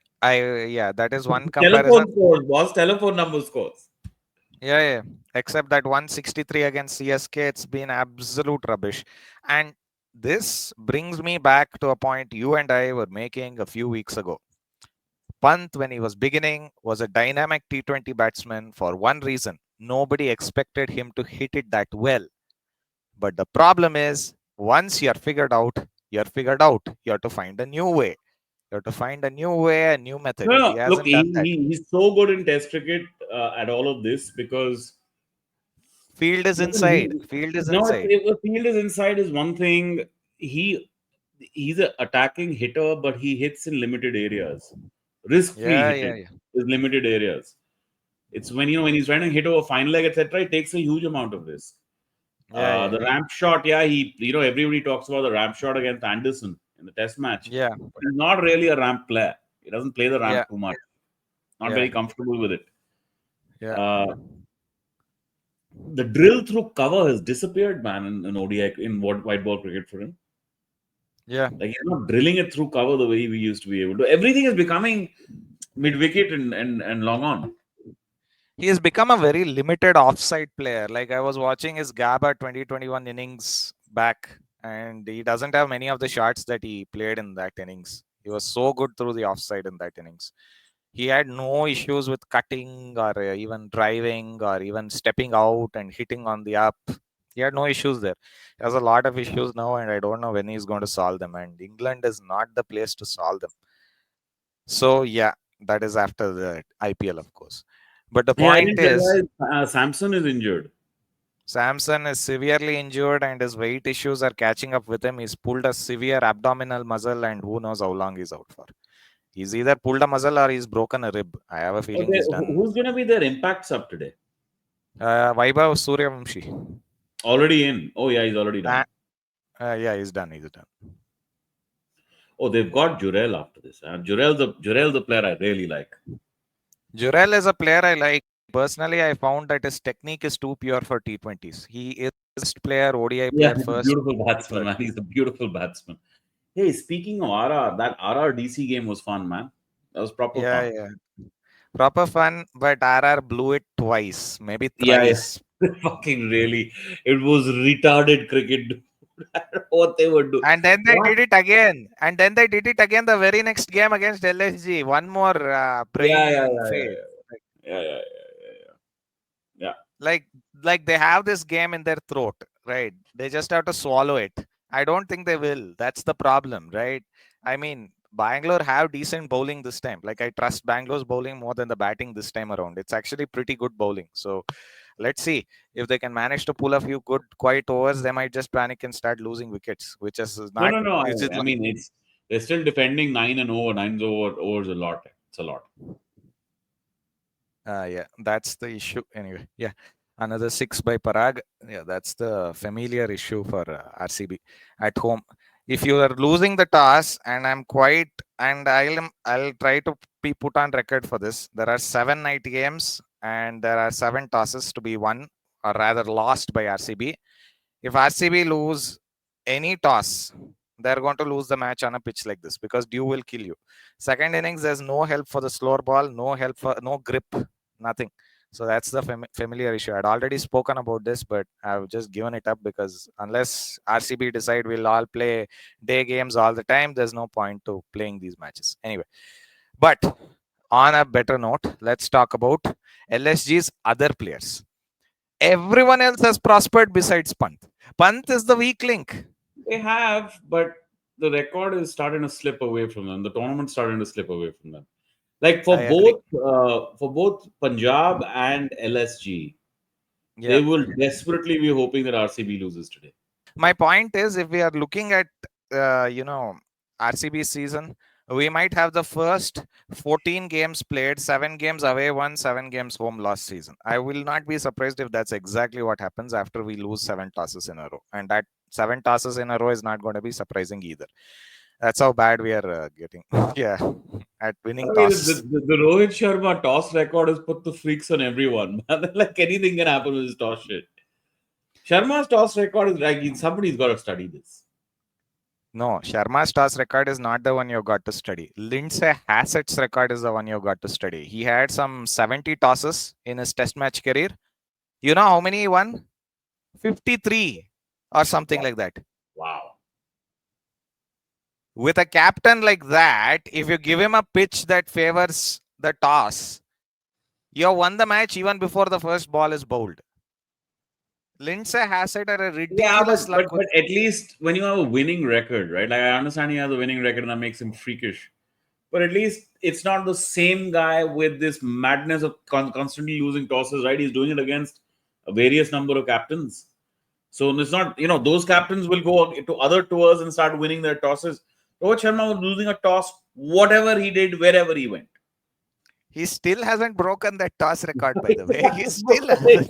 [SPEAKER 1] yeah, that is one
[SPEAKER 2] Telephone
[SPEAKER 1] comparison.
[SPEAKER 2] scores, boss. Telephone number scores.
[SPEAKER 1] Yeah, yeah. Except that 163 against CSK, it's been absolute rubbish. And this brings me back to a point you and I were making a few weeks ago. Pant, when he was beginning, was a dynamic T20 batsman for one reason. Nobody expected him to hit it that well. But the problem is, once you're figured out, you're figured out. You have to find a new way. You have to find a new way, a new method.
[SPEAKER 2] No,
[SPEAKER 1] He
[SPEAKER 2] no. Look,
[SPEAKER 1] hasn't done that.
[SPEAKER 2] he's so good in Test cricket at all of this because
[SPEAKER 1] Field is
[SPEAKER 2] listen,
[SPEAKER 1] inside. Field is
[SPEAKER 2] no,
[SPEAKER 1] inside.
[SPEAKER 2] if the field is inside is one thing. He he's an attacking hitter, but he hits in limited areas. Risk-free
[SPEAKER 1] Yeah, yeah,
[SPEAKER 2] hitting
[SPEAKER 1] yeah.
[SPEAKER 2] is limited areas. It's when when he's trying to hit over fine leg, etc. It takes a huge amount of risk.
[SPEAKER 1] Yeah, yeah,
[SPEAKER 2] The ramp shot, yeah, he everybody talks about the ramp shot against Anderson in the Test match,
[SPEAKER 1] yeah,
[SPEAKER 2] but he's not really a ramp player. He doesn't play the
[SPEAKER 1] yeah,
[SPEAKER 2] ramp too much. Not
[SPEAKER 1] yeah,
[SPEAKER 2] very comfortable with it.
[SPEAKER 1] yeah,
[SPEAKER 2] Uh, the drill through cover has disappeared, man, in ODI in white ball cricket for him.
[SPEAKER 1] yeah.
[SPEAKER 2] Like he's not drilling it through cover the way we used to be able to. Everything is becoming mid wicket and long on.
[SPEAKER 1] He has become a very limited offside player. Like I was watching his Gaba 2021 innings back, and he doesn't have many of the shots that he played in that innings. He was so good through the offside in that innings. He had no issues with cutting or even driving or even stepping out and hitting on the up. He had no issues there. He has a lot of issues now, and I don't know when he's going to solve them. And England is not the place to solve them. So yeah, that is after the IPL, of course. But the
[SPEAKER 2] Hey, I
[SPEAKER 1] point
[SPEAKER 2] didn't
[SPEAKER 1] is,
[SPEAKER 2] realize Samson is injured.
[SPEAKER 1] Samson is severely injured and his weight issues are catching up with him. He's pulled a severe abdominal muscle, and who knows how long he's out for. He's either pulled a muscle or he's broken a rib. I have a feeling
[SPEAKER 2] Okay,
[SPEAKER 1] he's done.
[SPEAKER 2] who's going to be their impact sub today?
[SPEAKER 1] Vaibhav Suryavamshi.
[SPEAKER 2] Already in. Oh yeah, he's already
[SPEAKER 1] Uh,
[SPEAKER 2] done.
[SPEAKER 1] yeah, he's done. He's done.
[SPEAKER 2] Oh, they've got Jurel after this. Jurel's a player I really like.
[SPEAKER 1] Jurel is a player I like. Personally, I found that his technique is too pure for T20s. He is the best player, ODI
[SPEAKER 2] Yeah,
[SPEAKER 1] player
[SPEAKER 2] he's a
[SPEAKER 1] first.
[SPEAKER 2] beautiful batsman,
[SPEAKER 1] But
[SPEAKER 2] man. He's a beautiful batsman. Hey, speaking of RR, that RR DC game was fun, man. That was proper
[SPEAKER 1] yeah,
[SPEAKER 2] fun.
[SPEAKER 1] yeah. Proper fun, but RR blew it twice, maybe
[SPEAKER 2] Yeah, yeah.
[SPEAKER 1] thrice.
[SPEAKER 2] Fucking really. It was retarded cricket. Dude. I don't know what they were doing.
[SPEAKER 1] And then they
[SPEAKER 2] What?
[SPEAKER 1] did it again. And then they did it again the very next game against LSG. One more
[SPEAKER 2] Yeah, yeah,
[SPEAKER 1] brain
[SPEAKER 2] yeah,
[SPEAKER 1] fade.
[SPEAKER 2] yeah, yeah, yeah, yeah, yeah, yeah.
[SPEAKER 1] Like, like they have this game in their throat, right? They just have to swallow it. I don't think they will. That's the problem, right? I mean, Bangalore have decent bowling this time. Like I trust Bangalore's bowling more than the batting this time around. It's actually pretty good bowling. So let's see if they can manage to pull a few good quiet overs. They might just panic and start losing wickets, which is
[SPEAKER 2] No,
[SPEAKER 1] not
[SPEAKER 2] no, no.
[SPEAKER 1] which is
[SPEAKER 2] I mean, it's they're still defending 9 and over. Overs a lot. It's a lot.
[SPEAKER 1] yeah, that's the issue. Anyway, yeah, another six by Parag. Yeah, that's the familiar issue for RCB at home. If you are losing the toss, and I'm quite, and I'll try to be put on record for this. There are 7 night games, and there are 7 tosses to be won, or rather lost by RCB. If RCB lose any toss, they're going to lose the match on a pitch like this because Dew will kill you. Second innings, there's no help for the slower ball, no help for no grip, nothing. So that's the familiar issue. I'd already spoken about this, but I've just given it up because unless RCB decide we'll all play day games all the time, there's no point to playing these matches. Anyway, but on a better note, let's talk about LSG's other players. Everyone else has prospered besides Pant. Pant is the weak link.
[SPEAKER 2] They have, but the record is starting to slip away from them. The tournament's starting to slip away from them. Like
[SPEAKER 1] I agree.
[SPEAKER 2] for both Punjab and LSG,
[SPEAKER 1] Yeah.
[SPEAKER 2] they will desperately be hoping that RCB loses today.
[SPEAKER 1] My point is, if we are looking at, you know, RCB season, we might have the first 14 games played, 7 games away, won, 7 games home last season. I will not be surprised if that's exactly what happens after we lose 7 tosses in a row. And that 7 tosses in a row is not going to be surprising either. That's how bad we are getting. Yeah, at winning
[SPEAKER 2] I mean,
[SPEAKER 1] toss.
[SPEAKER 2] the Rohit Sharma toss record has put the freaks on everyone. Like anything can happen with his toss shit. Sharma's toss record is like somebody's got to study this.
[SPEAKER 1] No, Sharma's toss record is not the one you got to study. Lindsay Hassett's record is the one you got to study. He had some 70 tosses in his test match career. You know how many he won? 53 or something
[SPEAKER 2] Wow.
[SPEAKER 1] like that.
[SPEAKER 2] Wow.
[SPEAKER 1] With a captain like that, if you give him a pitch that favors the toss, you have won the match even before the first ball is bowled. Lindsay Hassett had a
[SPEAKER 2] Yeah,
[SPEAKER 1] ridiculous luck with.
[SPEAKER 2] but at least when you have a winning record, right? Like I understand he has a winning record and that makes him freakish. But at least it's not the same guy with this madness of constantly losing tosses, right? He's doing it against a various number of captains. So it's not, those captains will go to other tours and start winning their tosses. Rohit Sharma was losing a toss, whatever he did, wherever he went.
[SPEAKER 1] He still hasn't broken that toss record, by the way. He still hasn't.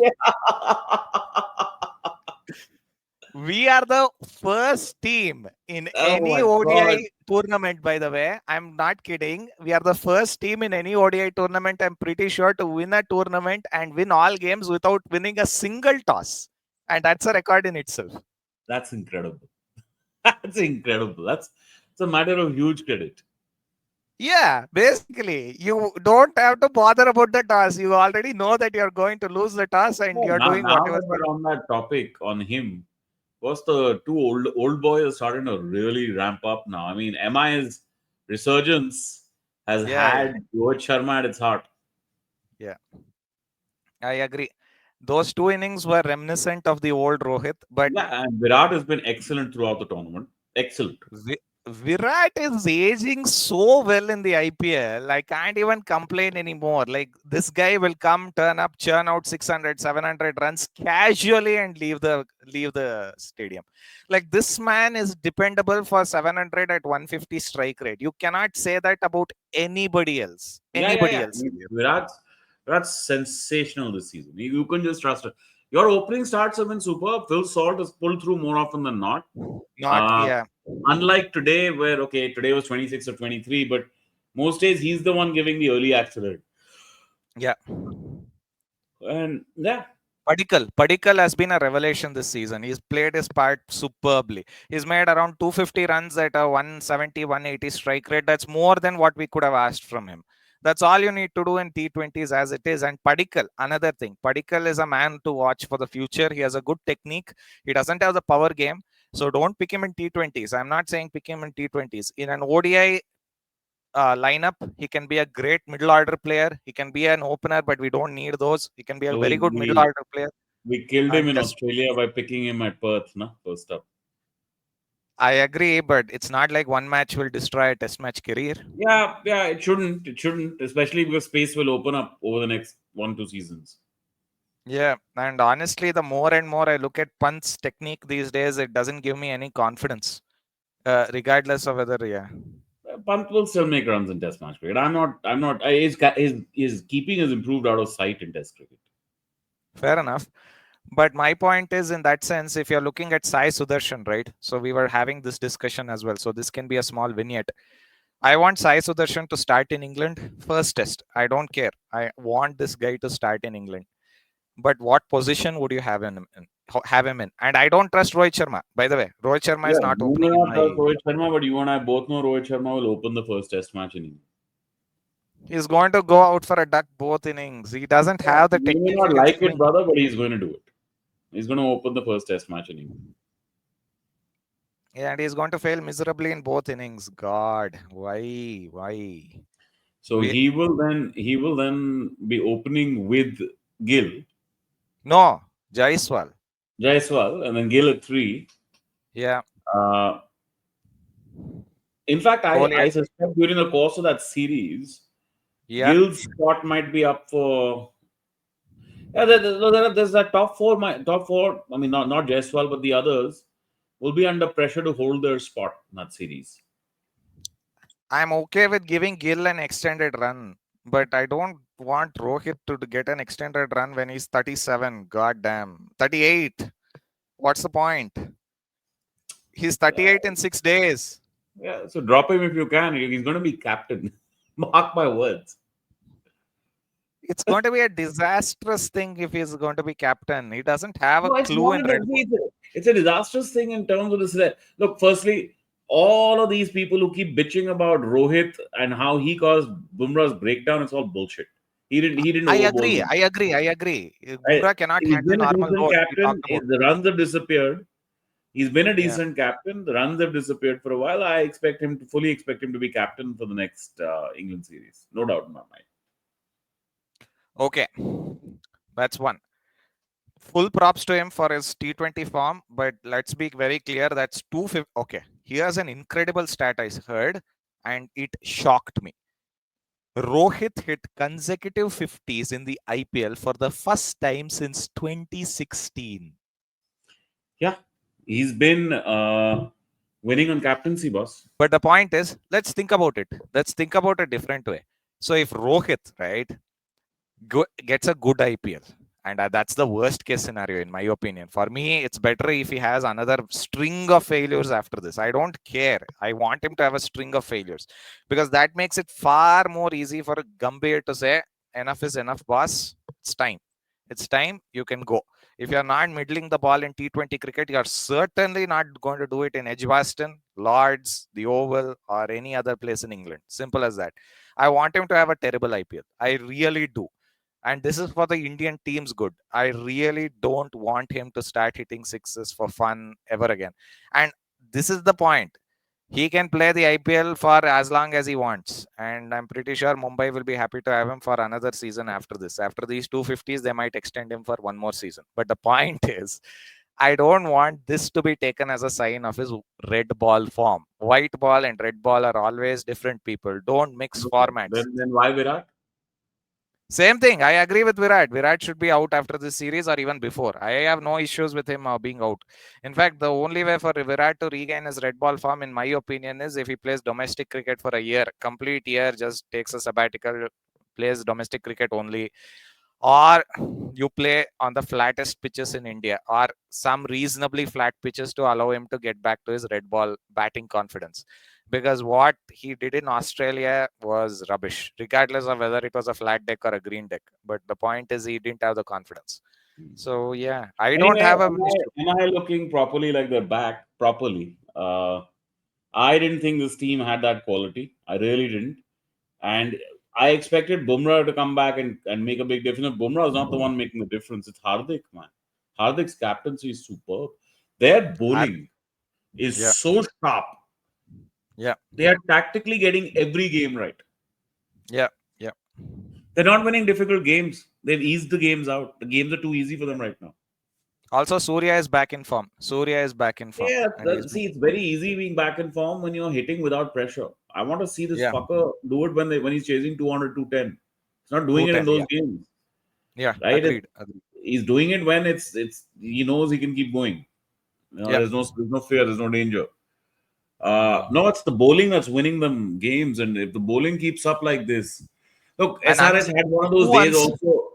[SPEAKER 1] We are the first team in
[SPEAKER 2] Oh
[SPEAKER 1] any
[SPEAKER 2] my God.
[SPEAKER 1] ODI tournament, by the way. I'm not kidding. We are the first team in any ODI tournament, I'm pretty sure, to win a tournament and win all games without winning a single toss. And that's a record in itself.
[SPEAKER 2] That's incredible. That's incredible. It's a matter of huge credit.
[SPEAKER 1] Yeah, basically, you don't have to bother about the toss. You already know that you're going to lose the toss and
[SPEAKER 2] Oh,
[SPEAKER 1] you're
[SPEAKER 2] now,
[SPEAKER 1] doing
[SPEAKER 2] now
[SPEAKER 1] whatever.
[SPEAKER 2] that we're on that topic on him, was the two old boys are starting to really ramp up now. I mean, MI's resurgence has
[SPEAKER 1] Yeah, yeah,
[SPEAKER 2] had Rohit Sharma at its heart.
[SPEAKER 1] yeah. I agree. Those two innings were reminiscent of the old Rohit, but
[SPEAKER 2] Yeah, and Virat has been excellent throughout the tournament. Excellent.
[SPEAKER 1] Virat is aging so well in the IPL. I can't even complain anymore. Like, this guy will come, turn up, churn out 600, 700 runs casually and leave the stadium. Like, this man is dependable for 700 at 150 strike rate. You cannot say that about anybody else.
[SPEAKER 2] Yeah, yeah,
[SPEAKER 1] Anybody
[SPEAKER 2] yeah. I
[SPEAKER 1] else.
[SPEAKER 2] mean, Virat's sensational this season. You can just trust it. Your opening starts have been superb. Phil Salt has pulled through more often than not.
[SPEAKER 1] Not,
[SPEAKER 2] Uh,
[SPEAKER 1] yeah,
[SPEAKER 2] Unlike today, where okay, today was 26 or 23, but most days he's the one giving the early accelerate.
[SPEAKER 1] yeah.
[SPEAKER 2] And yeah,
[SPEAKER 1] Padikal has been a revelation this season. He's played his part superbly. He's made around 250 runs at a 170, 180 strike rate. That's more than what we could have asked from him. That's all you need to do in T20s as it is. And Padikal, another thing. Padikal is a man to watch for the future. He has a good technique. He doesn't have the power game. So don't pick him in T20s. I'm not saying pick him in T20s. In an ODI lineup, he can be a great middle order player. He can be an opener, but we don't need those. He can be a
[SPEAKER 2] so
[SPEAKER 1] very
[SPEAKER 2] we
[SPEAKER 1] good middle
[SPEAKER 2] we,
[SPEAKER 1] order player.
[SPEAKER 2] we killed him
[SPEAKER 1] And
[SPEAKER 2] in
[SPEAKER 1] just,
[SPEAKER 2] Australia by picking him at Perth, na first up.
[SPEAKER 1] I agree, but it's not like one match will destroy a test match career.
[SPEAKER 2] Yeah, yeah, it shouldn't. It shouldn't, especially because space will open up over the next 1-2 seasons.
[SPEAKER 1] Yeah, and honestly, the more and more I look at Pant's technique these days, it doesn't give me any confidence, regardless of whether, yeah,
[SPEAKER 2] Pant will still make runs in Test match cricket. I'm not. I'm not. His keeping has improved out of sight in Test cricket.
[SPEAKER 1] fair enough. But my point is, in that sense, if you're looking at Sai Sudarshan, right? So we were having this discussion as well. So this can be a small vignette. I want Sai Sudarshan to start in England first test. I don't care. I want this guy to start in England. But what position would you have him in? Have him in? And I don't trust Rohit Sharma. By the way, Rohit Sharma is
[SPEAKER 2] Yeah,
[SPEAKER 1] not
[SPEAKER 2] you may
[SPEAKER 1] opening in
[SPEAKER 2] not
[SPEAKER 1] my.
[SPEAKER 2] trust Rohit Sharma, but you and I both know Rohit Sharma will open the first Test match in England.
[SPEAKER 1] He's going to go out for a duck both innings. He doesn't
[SPEAKER 2] Yeah,
[SPEAKER 1] have the
[SPEAKER 2] you may
[SPEAKER 1] technique
[SPEAKER 2] not
[SPEAKER 1] against
[SPEAKER 2] like it,
[SPEAKER 1] swing.
[SPEAKER 2] brother, but he's going to do it. He's going to open the first Test match in England.
[SPEAKER 1] Yeah, and he's going to fail miserably in both innings. God, why? Why?
[SPEAKER 2] So
[SPEAKER 1] We
[SPEAKER 2] he will then be opening with Gill,
[SPEAKER 1] no Jaiswal.
[SPEAKER 2] Jaiswal, and then Gill at three.
[SPEAKER 1] Yeah,
[SPEAKER 2] Uh, in fact, I
[SPEAKER 1] Kohli.
[SPEAKER 2] suspect during the course of that series,
[SPEAKER 1] Yeah,
[SPEAKER 2] Gill's spot might be up for. Yeah, there's that top four. My top four. I mean, not Jaiswal, but the others will be under pressure to hold their spot in that series.
[SPEAKER 1] I'm okay with giving Gill an extended run, but I don't want Rohit to get an extended run when he's 37. God damn. 38. What's the point? He's
[SPEAKER 2] Uh,
[SPEAKER 1] 38 in 6 days.
[SPEAKER 2] yeah, so drop him if you can. He's going to be captain. Mark my words.
[SPEAKER 1] It's going to be a disastrous thing if he's going to be captain. He doesn't have a
[SPEAKER 2] No, it's
[SPEAKER 1] clue
[SPEAKER 2] not.
[SPEAKER 1] in Red Bull.
[SPEAKER 2] It's a disastrous thing in terms of this. Look, firstly, all of these people who keep bitching about Rohit and how he caused Bumrah's breakdown, it's all bullshit. He didn't
[SPEAKER 1] I
[SPEAKER 2] overbowl
[SPEAKER 1] agree.
[SPEAKER 2] him.
[SPEAKER 1] I agree. I agree.
[SPEAKER 2] Right?
[SPEAKER 1] Bumrah cannot
[SPEAKER 2] He's
[SPEAKER 1] handle
[SPEAKER 2] been a
[SPEAKER 1] normal
[SPEAKER 2] decent
[SPEAKER 1] load. We
[SPEAKER 2] captain.
[SPEAKER 1] talked about
[SPEAKER 2] The runs have disappeared. He's been a
[SPEAKER 1] it. Yeah.
[SPEAKER 2] decent captain. The runs have disappeared for a while. I fully expect him to be captain for the next England series. No doubt in my mind.
[SPEAKER 1] Okay. That's one. Full props to him for his T20 form, but let's be very clear that's 250. Okay. Here's an incredible stat I heard, and it shocked me. Rohit hit consecutive 50s in the IPL for the first time since 2016.
[SPEAKER 2] Yeah, he's been winning on captaincy, boss.
[SPEAKER 1] But the point is, let's think about it. Let's think about a different way. So if Rohit, right, gets a good IPL, and that's the worst case scenario in my opinion. For me, it's better if he has another string of failures after this. I don't care. I want him to have a string of failures because that makes it far more easy for Gambhir to say, "Enough is enough, boss. It's time. It's time. You can go." If you're not middling the ball in T20 cricket, you're certainly not going to do it in Edgbaston, Lords, the Oval, or any other place in England. Simple as that. I want him to have a terrible IPL. I really do. And this is for the Indian team's good. I really don't want him to start hitting sixes for fun ever again. And this is the point. He can play the IPL for as long as he wants. And I'm pretty sure Mumbai will be happy to have him for another season after this. After these 250s, they might extend him for one more season. But the point is, I don't want this to be taken as a sign of his red ball form. White ball and red ball are always different people. Don't mix
[SPEAKER 2] Okay.
[SPEAKER 1] formats.
[SPEAKER 2] Then why Virat?
[SPEAKER 1] Same thing. I agree with Virat. Virat should be out after this series or even before. I have no issues with him being out. In fact, the only way for Virat to regain his red ball form, in my opinion, is if he plays domestic cricket for a year, complete year, just takes a sabbatical, plays domestic cricket only, or you play on the flattest pitches in India or some reasonably flat pitches to allow him to get back to his red ball batting confidence. Because what he did in Australia was rubbish, regardless of whether it was a flat deck or a green deck. But the point is, he didn't have the confidence. So, yeah, I don't
[SPEAKER 2] Anyway,
[SPEAKER 1] have an issue.
[SPEAKER 2] am I looking properly like they're back properly? I didn't think this team had that quality. I really didn't. And I expected Bumrah to come back and make a big difference. Bumrah is not the one making the difference. It's Hardik, man. Hardik's captaincy is superb. Their bowling is
[SPEAKER 1] Yeah,
[SPEAKER 2] so sharp.
[SPEAKER 1] yeah,
[SPEAKER 2] They are tactically getting every game right.
[SPEAKER 1] yeah, yeah.
[SPEAKER 2] They're not winning difficult games. They've eased the games out. The games are too easy for them right now.
[SPEAKER 1] Also, Surya is back in form. Surya is back in form.
[SPEAKER 2] Yeah,
[SPEAKER 1] And he's been,
[SPEAKER 2] see, it's very easy being back in form when you're hitting without pressure. I want to see this
[SPEAKER 1] yeah,
[SPEAKER 2] fucker do it when he's chasing 200, 210. He's not doing it in
[SPEAKER 1] 210.
[SPEAKER 2] those
[SPEAKER 1] Yeah,
[SPEAKER 2] games,
[SPEAKER 1] yeah,
[SPEAKER 2] right?
[SPEAKER 1] agreed. Agreed.
[SPEAKER 2] He's doing it when it's he knows he can keep going.
[SPEAKER 1] Yeah.
[SPEAKER 2] There's no fear, there's no danger. No,
[SPEAKER 1] Mm.
[SPEAKER 2] it's the bowling that's winning them games, and if the bowling keeps up like this, look,
[SPEAKER 1] And
[SPEAKER 2] SRH had one of those
[SPEAKER 1] two
[SPEAKER 2] days
[SPEAKER 1] uns
[SPEAKER 2] also.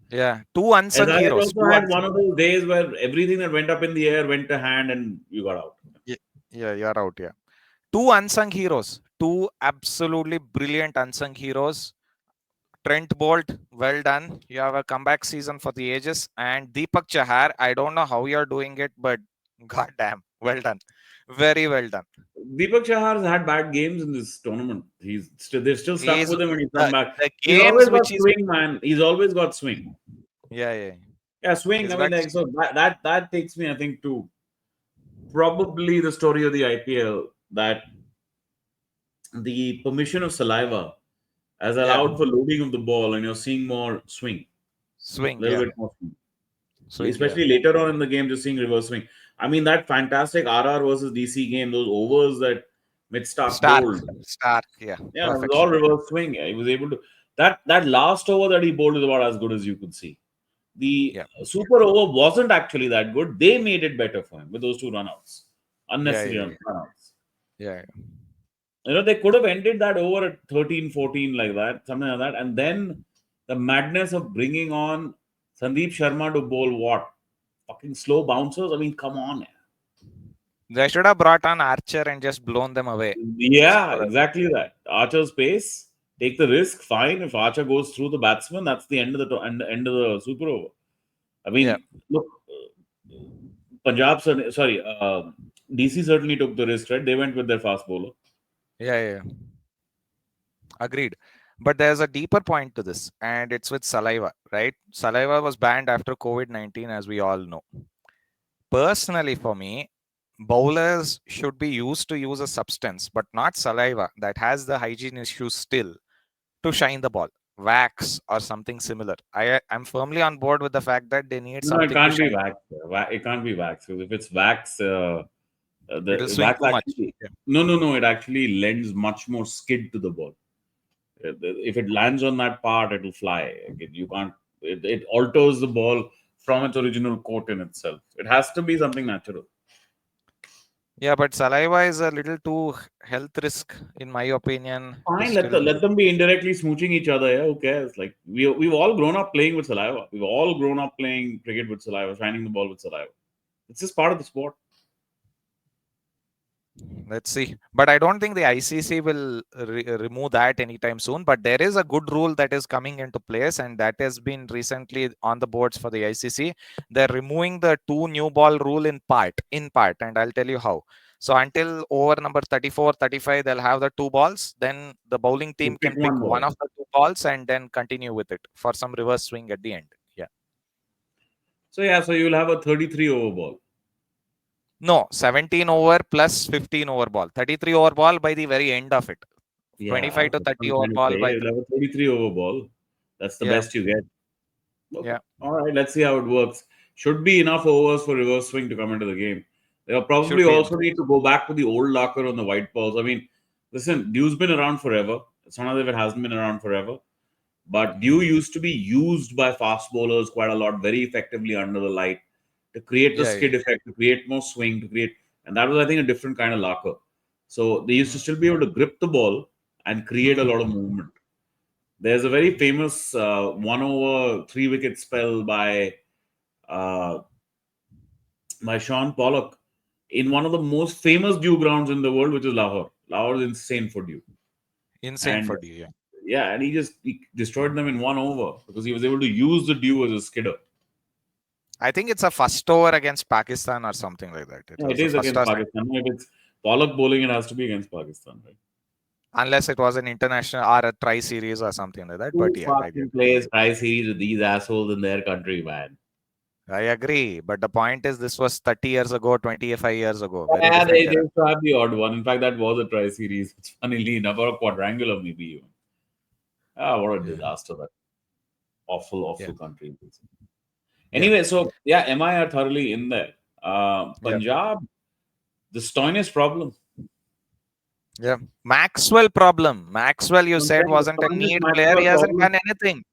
[SPEAKER 1] yeah, two unsung
[SPEAKER 2] SRH
[SPEAKER 1] heroes.
[SPEAKER 2] also
[SPEAKER 1] Two
[SPEAKER 2] had
[SPEAKER 1] unsung.
[SPEAKER 2] one of those days where everything that went up in the air went to hand, and you got out.
[SPEAKER 1] Yeah, yeah, you're out. Yeah, two unsung heroes. Two absolutely brilliant unsung heroes. Trent Bolt, well done. You have a comeback season for the ages. And Deepak Chahar, I don't know how you're doing it, but goddamn, well done. Very well done.
[SPEAKER 2] Deepak Chahar's had bad games in this tournament. They're still stuck
[SPEAKER 1] He's
[SPEAKER 2] with him when he's come
[SPEAKER 1] the,
[SPEAKER 2] back.
[SPEAKER 1] the
[SPEAKER 2] He's always
[SPEAKER 1] games
[SPEAKER 2] got
[SPEAKER 1] which he's
[SPEAKER 2] swing, man. He's always got swing.
[SPEAKER 1] yeah, yeah.
[SPEAKER 2] Yeah, swing.
[SPEAKER 1] He's
[SPEAKER 2] I mean,
[SPEAKER 1] got
[SPEAKER 2] like, so that takes me, I think, to probably the story of the IPL, that the permission of saliva has
[SPEAKER 1] yeah,
[SPEAKER 2] allowed for loading of the ball, and you're seeing more swing, a
[SPEAKER 1] swing,
[SPEAKER 2] little
[SPEAKER 1] yeah.
[SPEAKER 2] bit more swing.
[SPEAKER 1] Swing, yeah.
[SPEAKER 2] Especially later on in the game, just seeing reverse swing. I mean, that fantastic RR versus DC game, those overs that Mid Stark
[SPEAKER 1] Stark,
[SPEAKER 2] bowled.
[SPEAKER 1] Stark, yeah,
[SPEAKER 2] Yeah, it was all
[SPEAKER 1] perfection.
[SPEAKER 2] reverse swing. He was able to that last over that he bowled is about as good as you could see. The
[SPEAKER 1] Yeah,
[SPEAKER 2] super over wasn't actually that good. They made it better for him with those two runouts,
[SPEAKER 1] yeah,
[SPEAKER 2] unnecessary
[SPEAKER 1] yeah, yeah,
[SPEAKER 2] runouts.
[SPEAKER 1] yeah.
[SPEAKER 2] They could have ended that over at 13, 14 like that, something like that. And then the madness of bringing on Sandeep Sharma to bowl what? Fucking slow bouncers? I mean, come on.
[SPEAKER 1] They should have brought on Archer and just blown them away.
[SPEAKER 2] Yeah,
[SPEAKER 1] So
[SPEAKER 2] exactly that. Archer's pace, take the risk, fine. If Archer goes through the batsman, that's the end of end of the super over. I
[SPEAKER 1] yeah,
[SPEAKER 2] mean, look, DC certainly took the risk, right? They went with their fast bowler.
[SPEAKER 1] yeah, yeah, yeah. Agreed. But there's a deeper point to this, and it's with saliva, right? Saliva was banned after COVID-19, as we all know. Personally, for me, bowlers should be used to use a substance, but not saliva that has the hygiene issues still to shine the ball. Wax or something similar. I'm firmly on board with the fact that they need
[SPEAKER 2] No, it
[SPEAKER 1] something to
[SPEAKER 2] can't be
[SPEAKER 1] shine.
[SPEAKER 2] wax. It can't be wax because if it's wax,
[SPEAKER 1] It'll
[SPEAKER 2] the
[SPEAKER 1] swing
[SPEAKER 2] wax
[SPEAKER 1] too much.
[SPEAKER 2] actually
[SPEAKER 1] Yeah.
[SPEAKER 2] no, it actually lends much more skid to the ball. If it lands on that part, it'll fly. You can't. It alters the ball from its original coat in itself. It has to be something natural.
[SPEAKER 1] Yeah, but saliva is a little too health risk, in my opinion, to
[SPEAKER 2] Fine,
[SPEAKER 1] still
[SPEAKER 2] let
[SPEAKER 1] use.
[SPEAKER 2] them be indirectly smooching each other. Yeah, who cares? Like we've all grown up playing with saliva. We've all grown up playing cricket with saliva, shining the ball with saliva. It's just part of the sport.
[SPEAKER 1] Let's see. But I don't think the ICC will remove that anytime soon. But there is a good rule that is coming into place, and that has been recently on the boards for the ICC. They're removing the two new ball rule in part, and I'll tell you how. So until over number 34, 35, they'll have the two balls. Then the bowling
[SPEAKER 2] You
[SPEAKER 1] team
[SPEAKER 2] pick
[SPEAKER 1] can pick
[SPEAKER 2] one
[SPEAKER 1] one
[SPEAKER 2] ball.
[SPEAKER 1] of the two balls and then continue with it for some reverse swing at the end. Yeah.
[SPEAKER 2] So yeah, so you'll have a 33 over ball.
[SPEAKER 1] No, 17 over plus 15 over ball. 33 over ball by the very end of it.
[SPEAKER 2] Yeah,
[SPEAKER 1] 25 to
[SPEAKER 2] that's what
[SPEAKER 1] 30
[SPEAKER 2] I'm
[SPEAKER 1] over
[SPEAKER 2] trying to
[SPEAKER 1] ball
[SPEAKER 2] say.
[SPEAKER 1] by
[SPEAKER 2] You'll
[SPEAKER 1] the.
[SPEAKER 2] have a 33 over ball. That's the
[SPEAKER 1] Yeah.
[SPEAKER 2] best you get. Okay.
[SPEAKER 1] Yeah.
[SPEAKER 2] All right. Let's see how it works. Should be enough overs for reverse swing to come into the game. They'll
[SPEAKER 1] Should
[SPEAKER 2] probably
[SPEAKER 1] be enough.
[SPEAKER 2] also need to go back to the old locker on the white balls. I mean, listen, Dew's been around forever. It's not as if it hasn't been around forever. But Dew
[SPEAKER 1] Mhm.
[SPEAKER 2] used to be used by fast bowlers quite a lot, very effectively under the light to create the
[SPEAKER 1] Yeah, yeah.
[SPEAKER 2] skid effect, to create more swing, to create, and that was, I think, a different kind of locker. So they used to
[SPEAKER 1] Mhm.
[SPEAKER 2] still be able to grip the ball and create a lot of
[SPEAKER 1] Mhm.
[SPEAKER 2] movement. There's a very famous 1 over 3 wicket spell uh, by Sean Pollock in one of the most famous Dew grounds in the world, which is Lahore. Lahore is insane for Dew,
[SPEAKER 1] Insane
[SPEAKER 2] and
[SPEAKER 1] for you. Yeah.
[SPEAKER 2] yeah, and he destroyed them in 1 over because he was able to use the Dew as a skidder.
[SPEAKER 1] I think it's a first over against Pakistan or something like that. It
[SPEAKER 2] Yeah, it
[SPEAKER 1] was the
[SPEAKER 2] is
[SPEAKER 1] first
[SPEAKER 2] against
[SPEAKER 1] or second,
[SPEAKER 2] Pakistan. If it's Pollock bowling, it has to be against Pakistan, right?
[SPEAKER 1] unless it was an international or a tri series or something like that.
[SPEAKER 2] Who
[SPEAKER 1] But yeah, I get
[SPEAKER 2] fucking
[SPEAKER 1] it.
[SPEAKER 2] plays high series with these assholes in their country, man?
[SPEAKER 1] I agree. But the point is, this was 30 years ago, 25 years ago. Very
[SPEAKER 2] Yeah,
[SPEAKER 1] different
[SPEAKER 2] they
[SPEAKER 1] era.
[SPEAKER 2] used to have the odd one. In fact, that was a tri series. It's funnily enough, or a quadrangular, maybe even. Ah, what a
[SPEAKER 1] Yeah.
[SPEAKER 2] disaster that awful,
[SPEAKER 1] Yeah.
[SPEAKER 2] awful country is.
[SPEAKER 1] Yeah.
[SPEAKER 2] Anyway, so yeah, MI are thoroughly in there.
[SPEAKER 1] Yeah.
[SPEAKER 2] Punjab, the Stoinis problem.
[SPEAKER 1] Yeah. Maxwell problem. Maxwell, you
[SPEAKER 2] I'm
[SPEAKER 1] said,
[SPEAKER 2] saying the
[SPEAKER 1] wasn't a
[SPEAKER 2] Stoinis
[SPEAKER 1] need player. He
[SPEAKER 2] Maxwell
[SPEAKER 1] hasn't
[SPEAKER 2] problem.
[SPEAKER 1] done anything.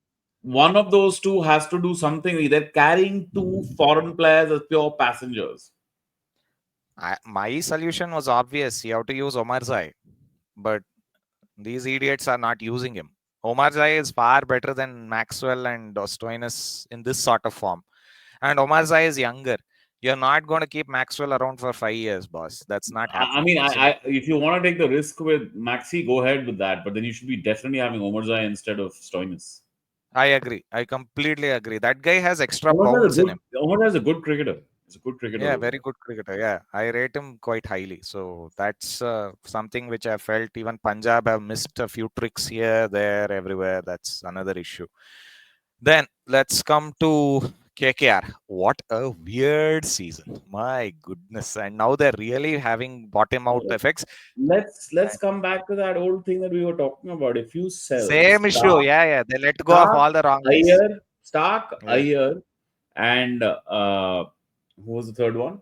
[SPEAKER 2] One of those two has to do something. They're carrying two foreign players as pure passengers.
[SPEAKER 1] My solution was obvious. You have to use Omar Zai. But these idiots are not using him. Omar Zai is far better than Maxwell and Stoinis in this sort of form. And Omar Zai is younger. You're not going to keep Maxwell around for 5 years, boss. That's not
[SPEAKER 2] I
[SPEAKER 1] happening.
[SPEAKER 2] mean,
[SPEAKER 1] So
[SPEAKER 2] if you want to take the risk with Maxi, go ahead with that. But then you should be definitely having Omerzai instead of Stoinis.
[SPEAKER 1] I agree. I completely agree. That guy has extra bounce in him.
[SPEAKER 2] Omerzai is a good cricketer. He's a good cricketer,
[SPEAKER 1] Yeah,
[SPEAKER 2] those
[SPEAKER 1] very
[SPEAKER 2] guys.
[SPEAKER 1] good cricketer. Yeah, I rate him quite highly. So that's something which I felt even Punjab have missed a few tricks here, there, everywhere. That's another issue. Then let's come to KKR. What a weird season. My goodness. And now they're really having bottom out effects.
[SPEAKER 2] Let's come back to that old thing that we were talking about. If you sell
[SPEAKER 1] Same issue. Yeah, yeah. They let go of
[SPEAKER 2] Stark
[SPEAKER 1] all the wrong guys.
[SPEAKER 2] Stark,
[SPEAKER 1] Yeah.
[SPEAKER 2] Iyer, and who was the third one?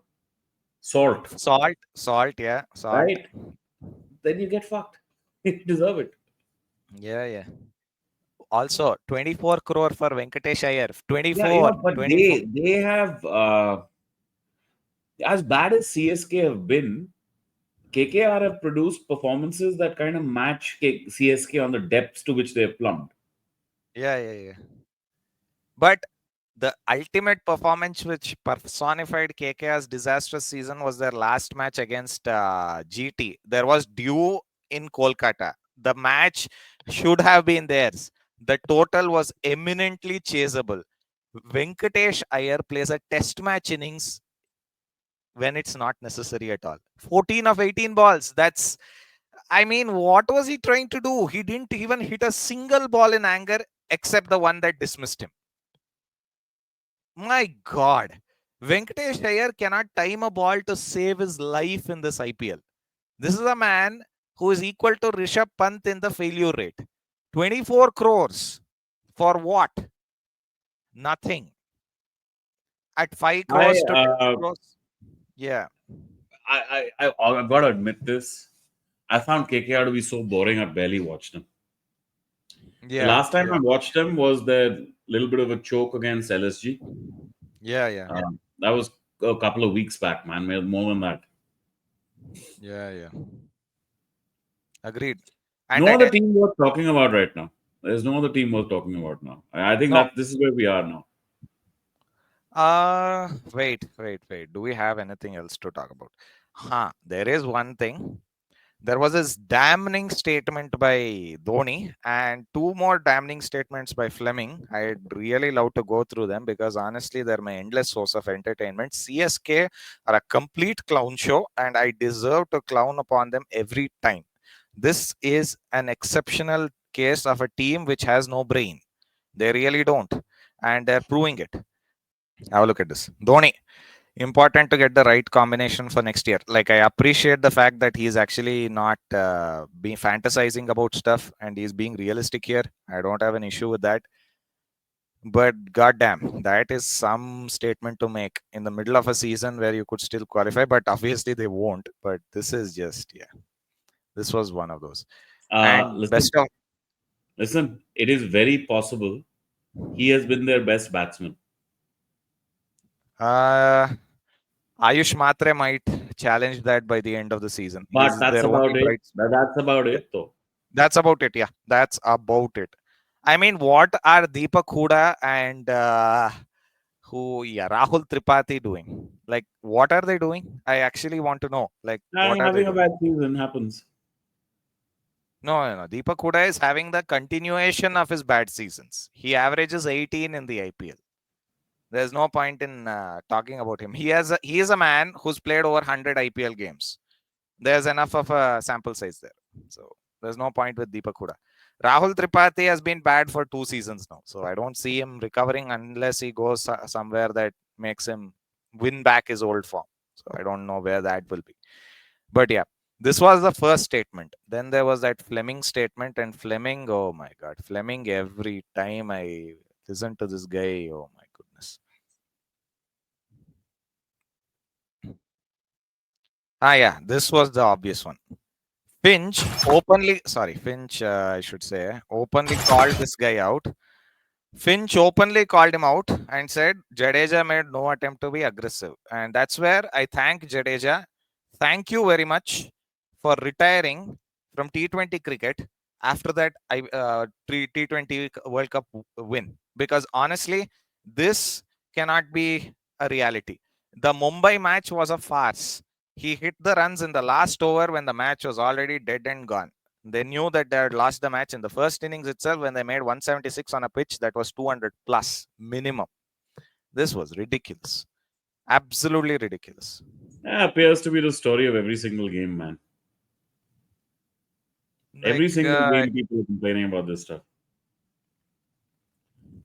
[SPEAKER 2] Salt,
[SPEAKER 1] Salt, salt, yeah, salt.
[SPEAKER 2] right? then you get fucked. You deserve it.
[SPEAKER 1] Yeah, yeah. Also, 24 crore for Venkatesh Iyer.
[SPEAKER 2] Yeah,
[SPEAKER 1] 24,
[SPEAKER 2] but
[SPEAKER 1] 24.
[SPEAKER 2] they have as bad as CSK have been, KKR have produced performances that kind of match CSK on the depths to which they have plumbed.
[SPEAKER 1] Yeah, yeah, yeah. But the ultimate performance which personified KKR's disastrous season was their last match against GT. There was due in Kolkata. The match should have been theirs. The total was eminently chaseable. Venkatesh Iyer plays a test match innings when it's not necessary at all. 14 of 18 balls. That's, I mean, what was he trying to do? He didn't even hit a single ball in anger except the one that dismissed him. My God. Venkatesh Iyer cannot time a ball to save his life in this IPL. This is a man who is equal to Rishabh Pant in the failure rate. 24 crores. For what? Nothing. At 5
[SPEAKER 2] I
[SPEAKER 1] crores to 10 crores. Yeah.
[SPEAKER 2] I've got to admit this. I found KKR to be so boring. I barely watched them. The
[SPEAKER 1] Yeah.
[SPEAKER 2] last time I
[SPEAKER 1] Yeah.
[SPEAKER 2] watched them was the little bit of a choke against LSG.
[SPEAKER 1] Yeah. Yeah.
[SPEAKER 2] That was a couple of weeks back, man. More than that.
[SPEAKER 1] Yeah. Yeah. Agreed. And
[SPEAKER 2] No
[SPEAKER 1] at
[SPEAKER 2] other team worth talking about right now. There's no other team worth talking about now. I think
[SPEAKER 1] no.
[SPEAKER 2] that this is where we are now.
[SPEAKER 1] Wait. Do we have anything else to talk about? There is one thing. There was this damning statement by Dhoni and two more damning statements by Fleming. I'd really love to go through them because honestly, they're my endless source of entertainment. CSK are a complete clown show, and I deserve to clown upon them every time. This is an exceptional case of a team which has no brain. They really don't, and they're proving it. Have a look at this. Dhoni, important to get the right combination for next year. Like, I appreciate the fact that he's actually not being fantasizing about stuff and he's being realistic here. I don't have an issue with that. But goddamn, that is some statement to make in the middle of a season where you could still qualify, but obviously they won't. But this is just, yeah, this was one of those. And
[SPEAKER 2] Listen,
[SPEAKER 1] best of,
[SPEAKER 2] listen. It is very possible he has been their best batsman.
[SPEAKER 1] uh, Ayush Matre might challenge that by the end of the season.
[SPEAKER 2] But
[SPEAKER 1] He's
[SPEAKER 2] that's
[SPEAKER 1] their only
[SPEAKER 2] about it.
[SPEAKER 1] bright spot.
[SPEAKER 2] That's about
[SPEAKER 1] Yeah,
[SPEAKER 2] it, though.
[SPEAKER 1] that's about it. Yeah, that's about it. I mean, what are Deepak Huda and Rahul Tripathi doing? Like, what are they doing? I actually want to know. Like, what are they
[SPEAKER 2] Having a
[SPEAKER 1] doing?
[SPEAKER 2] bad season happens.
[SPEAKER 1] No. Deepak Huda is having the continuation of his bad seasons. He averages 18 in the IPL. There's no point in talking about him. He is a man who's played over 100 IPL games. There's enough of a sample size there. So there's no point with Deepak Huda. Rahul Tripathi has been bad for 2 seasons now. So I don't see him recovering unless he goes somewhere that makes him win back his old form. So I don't know where that will be. But yeah, this was the first statement. Then there was that Fleming statement. And Fleming, oh my God, Fleming, every time I listen to this guy, oh my goodness. Yeah, this was the obvious one. Finch, I should say, openly called this guy out. Finch openly called him out and said Jadeja made no attempt to be aggressive. And that's where I thank Jadeja. Thank you very much for retiring from T20 cricket after that T20 World Cup win. Because honestly, this cannot be a reality. The Mumbai match was a farce. He hit the runs in the last over when the match was already dead and gone. They knew that they had lost the match in the first innings itself when they made 176 on a pitch that was 200 plus minimum. This was ridiculous. Absolutely ridiculous.
[SPEAKER 2] Yeah, appears to be the story of every single game, man.
[SPEAKER 1] Like,
[SPEAKER 2] Every single game, people are complaining about this stuff.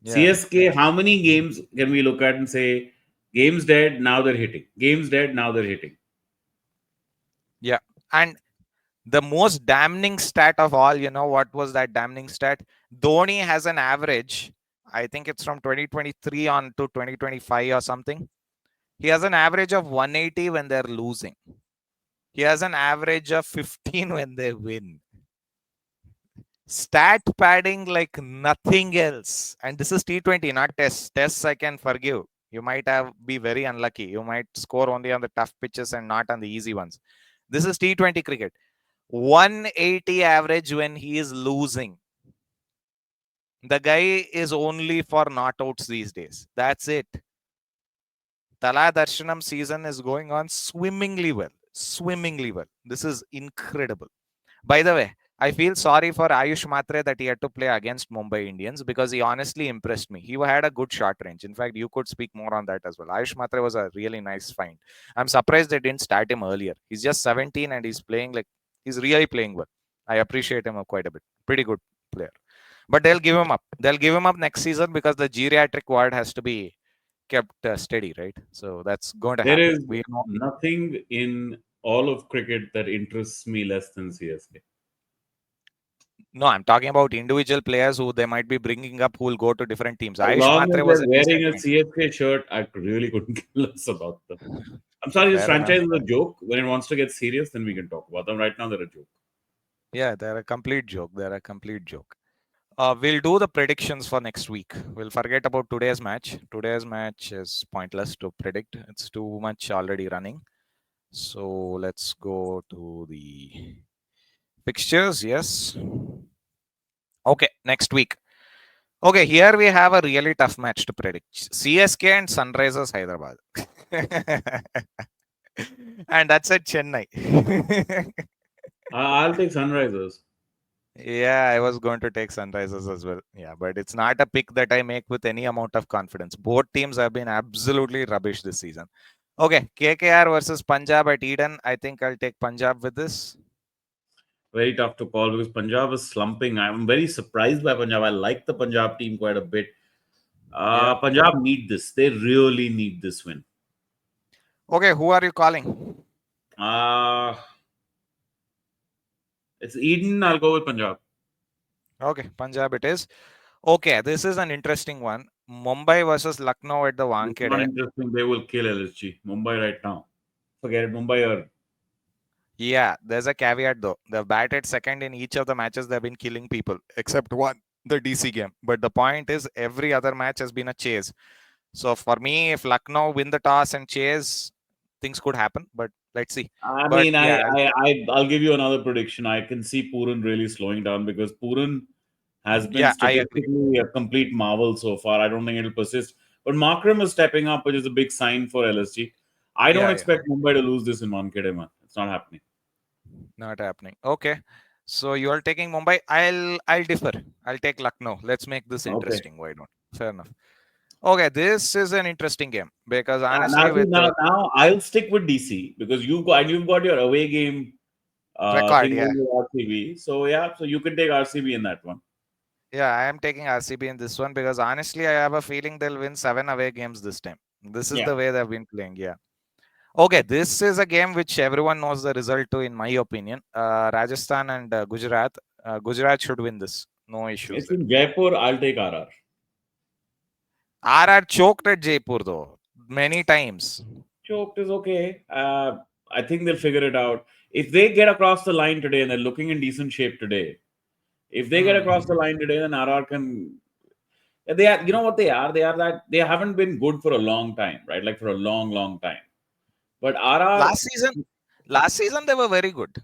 [SPEAKER 1] yeah,
[SPEAKER 2] CSK, how many games can we look at and say, games dead, now they're hitting? Games dead, now they're hitting.
[SPEAKER 1] yeah. And the most damning stat of all, you know, what was that damning stat? Dhoni has an average, I think it's from 2023 on to 2025 or something. He has an average of 180 when they're losing. He has an average of 15 when they win. Stat padding like nothing else. And this is T20, not tests. Tests I can forgive. You might have be very unlucky. You might score only on the tough pitches and not on the easy ones. This is T20 cricket. 180 average when he is losing. The guy is only for not outs these days. That's it. Tala Darshanam season is going on swimmingly well. Swimmingly well. This is incredible. By the way, I feel sorry for Ayush Matre that he had to play against Mumbai Indians because he honestly impressed me. He had a good shot range. In fact, you could speak more on that as well. Ayush Matre was a really nice find. I'm surprised they didn't start him earlier. He's just 17 and he's playing like he's really playing well. I appreciate him quite a bit. Pretty good player. But they'll give him up. They'll give him up next season because the geriatric ward has to be kept steady, right? So that's going to
[SPEAKER 2] There
[SPEAKER 1] happen.
[SPEAKER 2] is
[SPEAKER 1] We know.
[SPEAKER 2] nothing in all of cricket that interests me less than CSK.
[SPEAKER 1] No, I'm talking about individual players who they might be bringing up who will go to different teams.
[SPEAKER 2] As
[SPEAKER 1] Ayush
[SPEAKER 2] long as
[SPEAKER 1] Matre was
[SPEAKER 2] they're
[SPEAKER 1] a
[SPEAKER 2] wearing
[SPEAKER 1] decent
[SPEAKER 2] a
[SPEAKER 1] find.
[SPEAKER 2] CSK shirt, I really couldn't care less about them. I'm sorry, this
[SPEAKER 1] Fair enough.
[SPEAKER 2] franchise is a joke. When it wants to get serious, then we can talk about them. Right now, they're a joke.
[SPEAKER 1] Yeah, they're a complete joke. They're a complete joke. We'll do the predictions for next week. We'll forget about today's match. Today's match is pointless to predict. It's too much already running. So let's go to the fixtures. Yes. Okay, next week. Okay, here we have a really tough match to predict. CSK and Sunrisers Hyderabad. And that's at Chennai.
[SPEAKER 2] I'll take Sunrisers.
[SPEAKER 1] Yeah, I was going to take Sunrisers as well. Yeah, but it's not a pick that I make with any amount of confidence. Both teams have been absolutely rubbish this season. Okay, KKR versus Punjab at Eden. I think I'll take Punjab with this.
[SPEAKER 2] Very tough to call because Punjab is slumping. I'm very surprised by Punjab. I like the Punjab team quite a bit.
[SPEAKER 1] Yeah.
[SPEAKER 2] Punjab need this. They really need this win.
[SPEAKER 1] Okay, who are you calling?
[SPEAKER 2] Uh, it's Eden. I'll go with Punjab.
[SPEAKER 1] Okay, Punjab it is. Okay, this is an interesting one. Mumbai versus Lucknow at the
[SPEAKER 2] It's not
[SPEAKER 1] Wankhede.
[SPEAKER 2] interesting. They will kill LSG. Mumbai right now. Forget it. Mumbai are.
[SPEAKER 1] Yeah, there's a caveat though. They've batted second in each of the matches. They've been killing people, except one, the DC game. But the point is, every other match has been a chase. So for me, if Lucknow win the toss and chase, things could happen. But let's see.
[SPEAKER 2] I
[SPEAKER 1] But
[SPEAKER 2] mean,
[SPEAKER 1] yeah,
[SPEAKER 2] I'll give you another prediction. I can see Pooran really slowing down because Pooran has been
[SPEAKER 1] yeah, I agree.
[SPEAKER 2] statistically a complete marvel so far. I don't think it'll persist. But Markram is stepping up, which is a big sign for LSG. I don't
[SPEAKER 1] Yeah, yeah,
[SPEAKER 2] expect Mumbai to lose this in Wankhede, man. It's not happening.
[SPEAKER 1] not happening. Okay. So you are taking Mumbai. I'll differ. I'll take Lucknow. Let's make this
[SPEAKER 2] Okay.
[SPEAKER 1] interesting. Why not? Fair enough. Okay, this is an interesting game because
[SPEAKER 2] Now,
[SPEAKER 1] honestly,
[SPEAKER 2] see,
[SPEAKER 1] with the
[SPEAKER 2] now I'll stick with DC because you've got your away game
[SPEAKER 1] record,
[SPEAKER 2] thing
[SPEAKER 1] yeah,
[SPEAKER 2] going with RCB. So yeah, so you can take RCB in that one.
[SPEAKER 1] yeah, I am taking RCB in this one because honestly, I have a feeling they'll win 7 away games this time. This is
[SPEAKER 2] Yeah.
[SPEAKER 1] the way they've been playing. Yeah. Okay, this is a game which everyone knows the result to, in my opinion. Rajasthan and Gujarat. Gujarat should win this. No issues
[SPEAKER 2] It's
[SPEAKER 1] there.
[SPEAKER 2] in Jaipur. I'll take RR.
[SPEAKER 1] RR choked at Jaipur though many times.
[SPEAKER 2] Choked is okay. I think they'll figure it out. If they get across the line today and they're looking in decent shape today, if they get across the
[SPEAKER 1] Hmm.
[SPEAKER 2] line today, then RR can. They are, you know what they are? They are that they haven't been good for a long time, right? Like for a long, long time. But RR,
[SPEAKER 1] Last season, last season they were very good.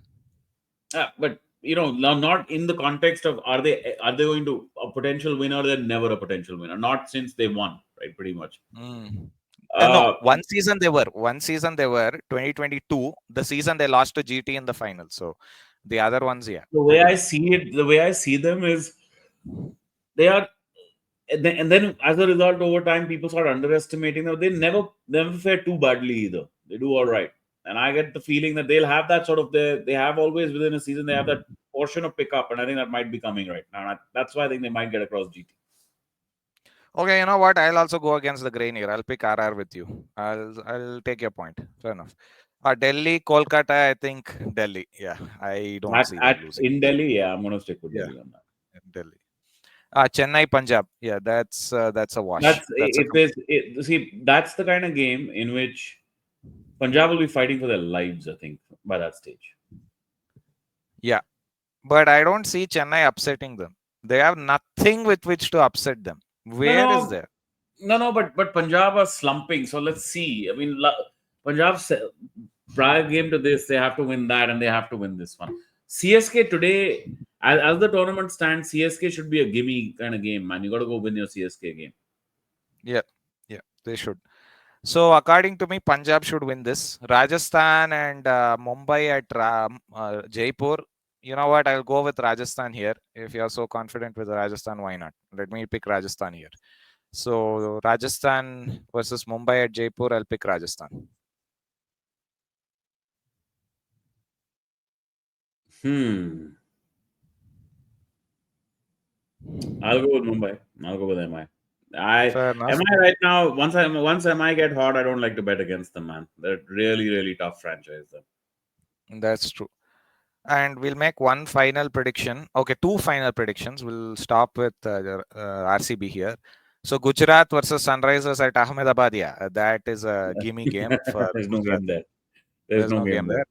[SPEAKER 2] but not in the context of are they going to a potential winner? They're never a potential winner. Not since they won, right? Pretty much.
[SPEAKER 1] Hmm. No,
[SPEAKER 2] Uh,
[SPEAKER 1] one season they were. One season they were 2022. The season they lost to GT in the final. So the other ones, yeah,
[SPEAKER 2] the way
[SPEAKER 1] pretty
[SPEAKER 2] I
[SPEAKER 1] much.
[SPEAKER 2] see it, the way I see them is they are and then as a result, over time, people start underestimating them. They never fare too badly either. They do all right, and I get the feeling that they'll have that sort of they have always within a season they have that portion of pickup, and I think that might be coming right now. And that's why I think they might get across GT.
[SPEAKER 1] Okay, you know what? I'll also go against the grain here. I'll pick RR with you. I'll take your point. Fair enough. Delhi, Kolkata. I think Delhi. Yeah, I don't see them
[SPEAKER 2] At
[SPEAKER 1] losing.
[SPEAKER 2] in Delhi, yeah, I'm going to stick with
[SPEAKER 1] Yeah,
[SPEAKER 2] Delhi on that.
[SPEAKER 1] Delhi. Chennai, Punjab. Yeah, that's a wash.
[SPEAKER 2] That's
[SPEAKER 1] That's a
[SPEAKER 2] if there's see that's the kind of game in which Punjab will be fighting for their lives. I think by that stage.
[SPEAKER 1] Yeah, but I don't see Chennai upsetting them. They have nothing with which to upset them.
[SPEAKER 2] No,
[SPEAKER 1] Where is
[SPEAKER 2] no,
[SPEAKER 1] there?
[SPEAKER 2] no, but Punjab are slumping. So let's see. I mean, Punjab's prior game to this, they have to win that and they have to win this one. CSK today, as the tournament stands, CSK should be a gimme kind of game, man. You got to go win your CSK game.
[SPEAKER 1] Yeah, yeah, they should. So according to me, Punjab should win this. Rajasthan and Mumbai at Jaipur. You know what? I'll go with Rajasthan here. If you're so confident with Rajasthan, why not? Let me pick Rajasthan here. So Rajasthan versus Mumbai at Jaipur, I'll pick Rajasthan.
[SPEAKER 2] Hmm. I'll go with Mumbai. I'll go with MI.
[SPEAKER 1] Fair enough.
[SPEAKER 2] MI right now. Once MI get hot, I don't like to bet against them, man. They're really really tough franchise. Though.
[SPEAKER 1] That's true. And we'll make one final prediction. Okay, two final predictions. We'll stop with RCB here. So Gujarat versus Sunrisers at Ahmedabad. Yeah, that is a gimme game for
[SPEAKER 2] There's no
[SPEAKER 1] Gujarat.
[SPEAKER 2] game there. There's
[SPEAKER 1] There's
[SPEAKER 2] no
[SPEAKER 1] no
[SPEAKER 2] game
[SPEAKER 1] game
[SPEAKER 2] there.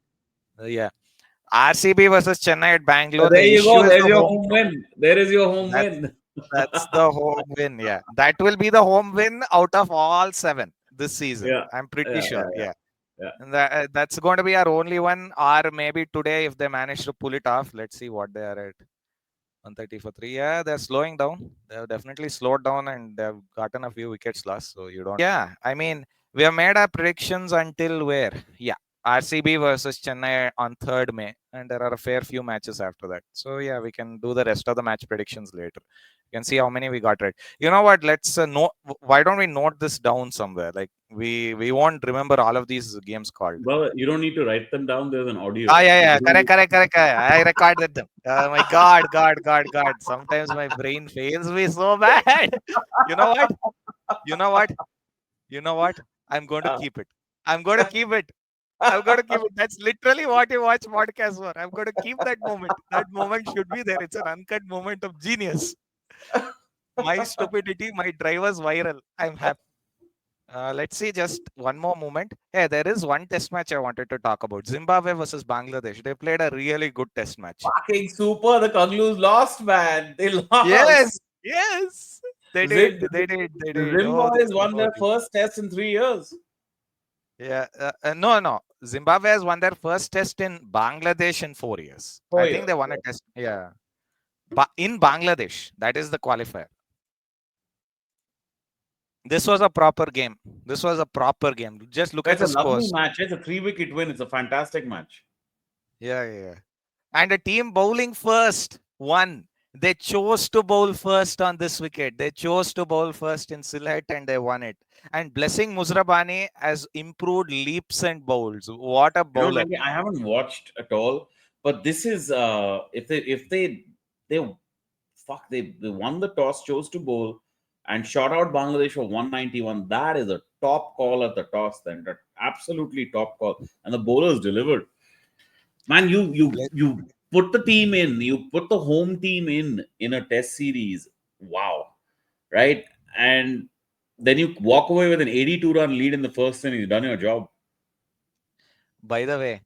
[SPEAKER 1] there. Yeah. RCB versus Chennai at
[SPEAKER 2] So
[SPEAKER 1] Bangalore.
[SPEAKER 2] there
[SPEAKER 1] The
[SPEAKER 2] you
[SPEAKER 1] issue
[SPEAKER 2] go.
[SPEAKER 1] is
[SPEAKER 2] There's
[SPEAKER 1] the
[SPEAKER 2] your
[SPEAKER 1] home
[SPEAKER 2] home
[SPEAKER 1] ground.
[SPEAKER 2] win. There is your home
[SPEAKER 1] That's
[SPEAKER 2] win.
[SPEAKER 1] that's the home win. Yeah, that will be the home win out of all seven this season.
[SPEAKER 2] Yeah,
[SPEAKER 1] I'm pretty
[SPEAKER 2] yeah,
[SPEAKER 1] sure.
[SPEAKER 2] yeah, yeah,
[SPEAKER 1] Yeah,
[SPEAKER 2] yeah.
[SPEAKER 1] and that's going to be our only one. Or maybe today, if they manage to pull it off, let's see what they are at. 130 for three. Yeah, they're slowing down. They've definitely slowed down and they've gotten a few wickets lost. So you don't. Yeah, I mean, we have made our predictions until where? Yeah, RCB versus Chennai on 3rd May, and there are a fair few matches after that. So yeah, we can do the rest of the match predictions later. You can see how many we got right. You know what? Let's note. Why don't we note this down somewhere? Like we won't remember all of these games called.
[SPEAKER 2] Well, you don't need to write them down. There's an audio.
[SPEAKER 1] Ah, yeah,
[SPEAKER 2] You
[SPEAKER 1] yeah.
[SPEAKER 2] don't
[SPEAKER 1] Correct, correct, correct, correct. I recorded them. Oh my God, God, God, God. Sometimes my brain fails me so bad. You know what? You know what? You know what? I'm going to
[SPEAKER 2] uh,
[SPEAKER 1] keep it. I'm going to keep it. I'm going to keep it. That's literally what you watch podcasts for. I'm going to keep that moment. That moment should be there. It's an uncut moment of genius. My stupidity, my drive was viral. I'm happy. Let's see just one more moment. Hey, there is one test match I wanted to talk about. Zimbabwe versus Bangladesh. They played a really good test match.
[SPEAKER 2] fucking super. The Kangloos lost, man. They lost.
[SPEAKER 1] Yes, yes. They
[SPEAKER 2] Zim,
[SPEAKER 1] did. They did. They
[SPEAKER 2] the
[SPEAKER 1] did.
[SPEAKER 2] Zim
[SPEAKER 1] Oh,
[SPEAKER 2] boys
[SPEAKER 1] these
[SPEAKER 2] won their
[SPEAKER 1] Zimbabweans.
[SPEAKER 2] first test in 3 years.
[SPEAKER 1] Yeah. No, no. Zimbabwe has won their first test in Bangladesh in 4 years. I
[SPEAKER 2] 4 years.
[SPEAKER 1] think they won a test. Yeah. But in Bangladesh, that is the qualifier. This was a proper game. This was a proper game. Just look at
[SPEAKER 2] It's a
[SPEAKER 1] the
[SPEAKER 2] lovely
[SPEAKER 1] scores.
[SPEAKER 2] match. It's a 3 wicket win. It's a fantastic match.
[SPEAKER 1] Yeah, yeah, yeah. And a team bowling first won. They chose to bowl first on this wicket. They chose to bowl first in Sylhet and they won it. And Blessing Muzrabani has improved leaps and bowls. What a
[SPEAKER 2] You know,
[SPEAKER 1] bowler.
[SPEAKER 2] Maggie, I haven't watched at all, but this is if they fuck they won the toss, chose to bowl, and shot out Bangladesh for 191. That is a top call at the toss. Then that absolutely top call, and the bowlers delivered. Man, you put the team in, you put the home team in a test series. Wow, right? And then you walk away with an 82-run lead in the first inning. You've done your job.
[SPEAKER 1] By the way,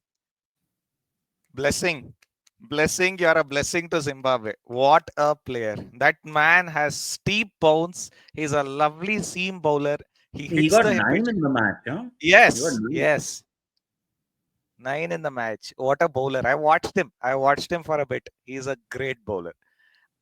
[SPEAKER 1] Blessing. Blessing, you're a blessing to Zimbabwe. What a player. That man has steep bounce. He's a lovely seam bowler. He
[SPEAKER 2] He
[SPEAKER 1] hits
[SPEAKER 2] got
[SPEAKER 1] the pitch.
[SPEAKER 2] nine in the match, huh? He got
[SPEAKER 1] Yes,
[SPEAKER 2] nine.
[SPEAKER 1] yes. Nine in the match. What a bowler. I watched him. I watched him for a bit. He's a great bowler.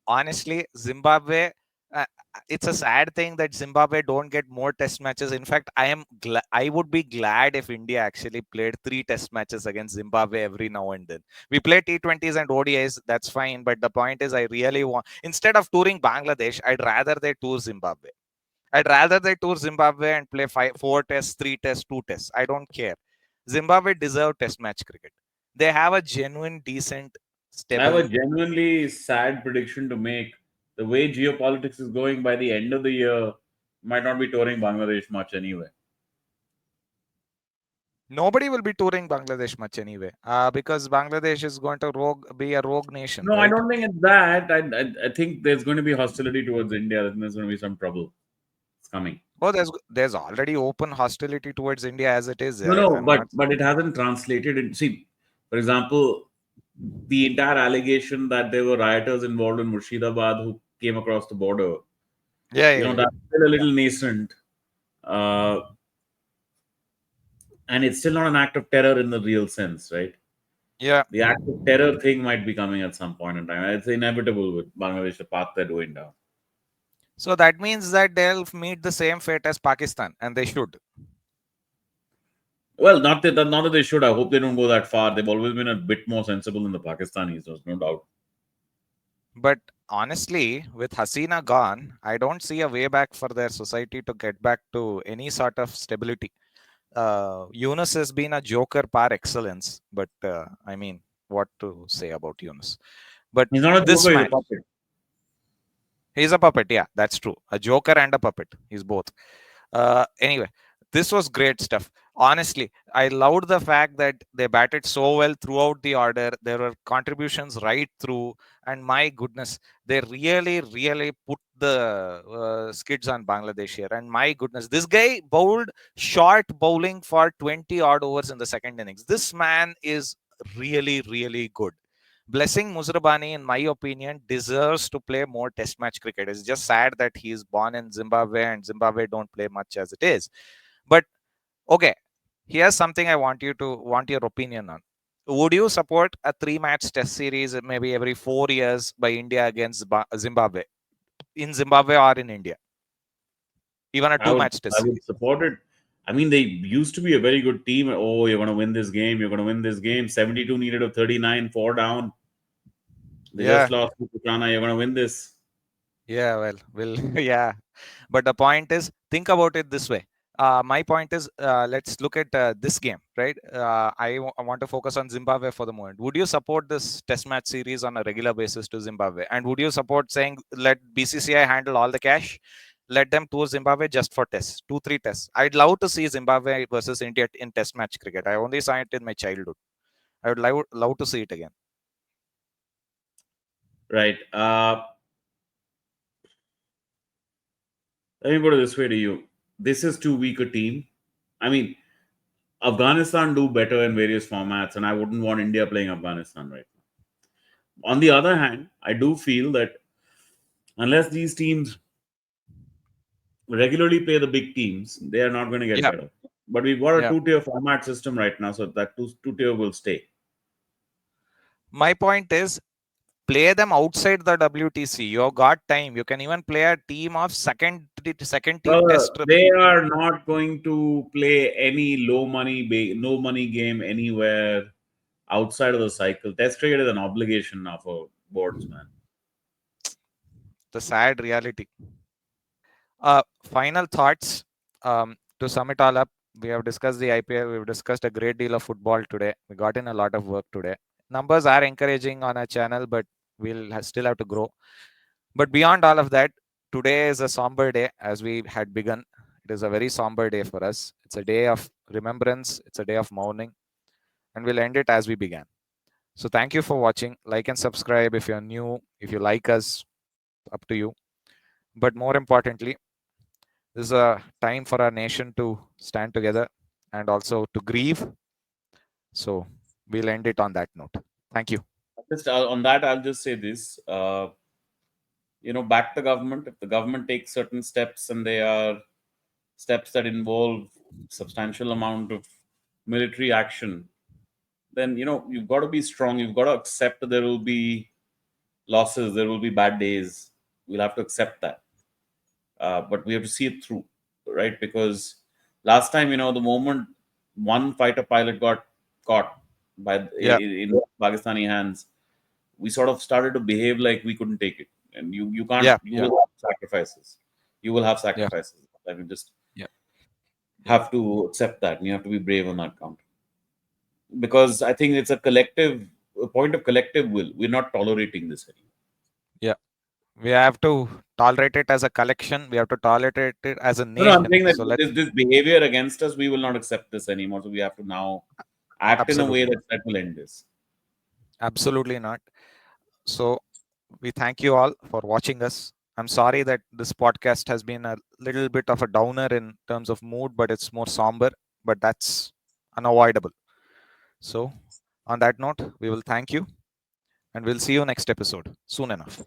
[SPEAKER 1] Honestly, Zimbabwe, uh, it's a sad thing that Zimbabwe don't get more test matches. In fact, I would be glad if India actually played 3 test matches against Zimbabwe every now and then. We play T20s and ODIs, that's fine. But the point is, I really want, instead of touring Bangladesh, I'd rather they tour Zimbabwe. I'd rather they tour Zimbabwe and play 4 tests, 3 tests, 2 tests. I don't care. Zimbabwe deserve test match cricket. They have a genuine, decent,
[SPEAKER 2] I have a
[SPEAKER 1] stable.
[SPEAKER 2] genuinely sad prediction to make. The way geopolitics is going, by the end of the year, might not be touring Bangladesh much anyway.
[SPEAKER 1] Nobody will be touring Bangladesh much anyway, because Bangladesh is going to be a rogue nation,
[SPEAKER 2] No, I
[SPEAKER 1] right?
[SPEAKER 2] don't think it's that. I think there's going to be hostility towards India. And there's going to be some trouble. It's coming.
[SPEAKER 1] Oh, there's already open hostility towards India as it is.
[SPEAKER 2] No,
[SPEAKER 1] Yeah,
[SPEAKER 2] no,
[SPEAKER 1] I'm not.
[SPEAKER 2] but it hasn't translated. In, see, For example, the entire allegation that there were rioters involved in Murshidabad who came across the border,
[SPEAKER 1] Yeah, yeah, yeah.
[SPEAKER 2] that's still a little nascent. Uh, and it's still not an act of terror in the real sense, right?
[SPEAKER 1] Yeah.
[SPEAKER 2] The act of terror thing might be coming at some point in time. It's inevitable with Bangladesh, the path they're going down.
[SPEAKER 1] So that means that they'll meet the same fate as Pakistan, and they should.
[SPEAKER 2] Well, not that they should. I hope they don't go that far. They've always been a bit more sensible than the Pakistanis, there's no doubt.
[SPEAKER 1] But honestly, with Hasina gone, I don't see a way back for their society to get back to any sort of stability. Yunus has been a joker par excellence, but I mean, what to say about Yunus? But
[SPEAKER 2] He's not a
[SPEAKER 1] this
[SPEAKER 2] joker, he's a
[SPEAKER 1] man,
[SPEAKER 2] puppet.
[SPEAKER 1] he's a puppet. Yeah, that's true. A joker and a puppet. He's both. Anyway, this was great stuff. Honestly, I loved the fact that they batted so well throughout the order. There were contributions right through, and my goodness, they really, really put the skids on Bangladesh here. And my goodness, this guy bowled short bowling for 20 odd overs in the second innings. This man is really, really good. Blessing Muzrabani, in my opinion, deserves to play more test match cricket. It's just sad that he is born in Zimbabwe and Zimbabwe don't play much as it is. But okay, here's something I want your opinion on. Would you support a three-match test series maybe every 4 years by India against Zimbabwe, in Zimbabwe or in India? Even a
[SPEAKER 2] I would
[SPEAKER 1] two-match test
[SPEAKER 2] I would
[SPEAKER 1] series.
[SPEAKER 2] support it. I mean, they used to be a very good team. Oh, you're gonna win this game, you're gonna win this game. 72 needed of 39, 4 down. They just
[SPEAKER 1] Yeah,
[SPEAKER 2] lost to Putrana, you're gonna win this.
[SPEAKER 1] yeah, well, yeah. But the point is, think about it this way. My point is, let's look at this game, right? I want to focus on Zimbabwe for the moment. Would you support this test match series on a regular basis to Zimbabwe? And would you support saying, let BCCI handle all the cash, let them tour Zimbabwe just for tests, 2, 3 tests? I'd love to see Zimbabwe versus India in test match cricket. I only saw it in my childhood. I would love to see it again.
[SPEAKER 2] Right. Let me put it this way to you. This is too weak a team. I mean, Afghanistan do better in various formats, and I wouldn't want India playing Afghanistan right now. On the other hand, I do feel that unless these teams regularly play the big teams, they are not going to get
[SPEAKER 1] Yeah,
[SPEAKER 2] better. But we've got a
[SPEAKER 1] yeah.
[SPEAKER 2] two-tier format system right now, so that two-tier will stay.
[SPEAKER 1] My point is, play them outside the WTC. You got time. You can even play a team of second team
[SPEAKER 2] Well,
[SPEAKER 1] test.
[SPEAKER 2] they are not going to play any no money game anywhere outside of the cycle. Test cricket is an obligation now for boards, man.
[SPEAKER 1] The sad reality. Final thoughts. To sum it all up, we have discussed the IPL. We've discussed a great deal of football today. We got in a lot of work today. Numbers are encouraging on our channel, but still have to grow. But beyond all of that, today is a somber day as we had begun. It is a very somber day for us. It's a day of remembrance, it's a day of mourning, and we'll end it as we began. So, thank you for watching. Like and subscribe if you're new. If you like us, up to you. But more importantly, this is a time for our nation to stand together and also to grieve. So, we'll end it on that note. Thank you.
[SPEAKER 2] Just on that, I'll just say this: back the government. If the government takes certain steps and they are steps that involve substantial amount of military action, then you've got to be strong. You've got to accept that there will be losses, there will be bad days. We'll have to accept that, but we have to see it through, right? Because last time, the moment one fighter pilot got caught
[SPEAKER 1] Yeah,
[SPEAKER 2] in Pakistani hands, we sort of started to behave like we couldn't take it. And you can't.
[SPEAKER 1] yeah,
[SPEAKER 2] You
[SPEAKER 1] yeah,
[SPEAKER 2] will have sacrifices. You will have
[SPEAKER 1] yeah,
[SPEAKER 2] sacrifices. I mean, just
[SPEAKER 1] yeah, yeah,
[SPEAKER 2] have to accept that, and you have to be brave on that count. Because I think it's a point of collective will. We're not tolerating this anymore.
[SPEAKER 1] yeah. We have to tolerate it as a collection. We have to tolerate it as a
[SPEAKER 2] No, I'm
[SPEAKER 1] nation.
[SPEAKER 2] saying that
[SPEAKER 1] So, let's
[SPEAKER 2] this behavior against us, we will not accept this anymore. So we have to now act in a way
[SPEAKER 1] absolutely,
[SPEAKER 2] that will end this.
[SPEAKER 1] absolutely not. So, we thank you all for watching us. I'm sorry that this podcast has been a little bit of a downer in terms of mood, but it's more somber, but that's unavoidable. So, On that note, we will thank you and we'll see you next episode soon enough.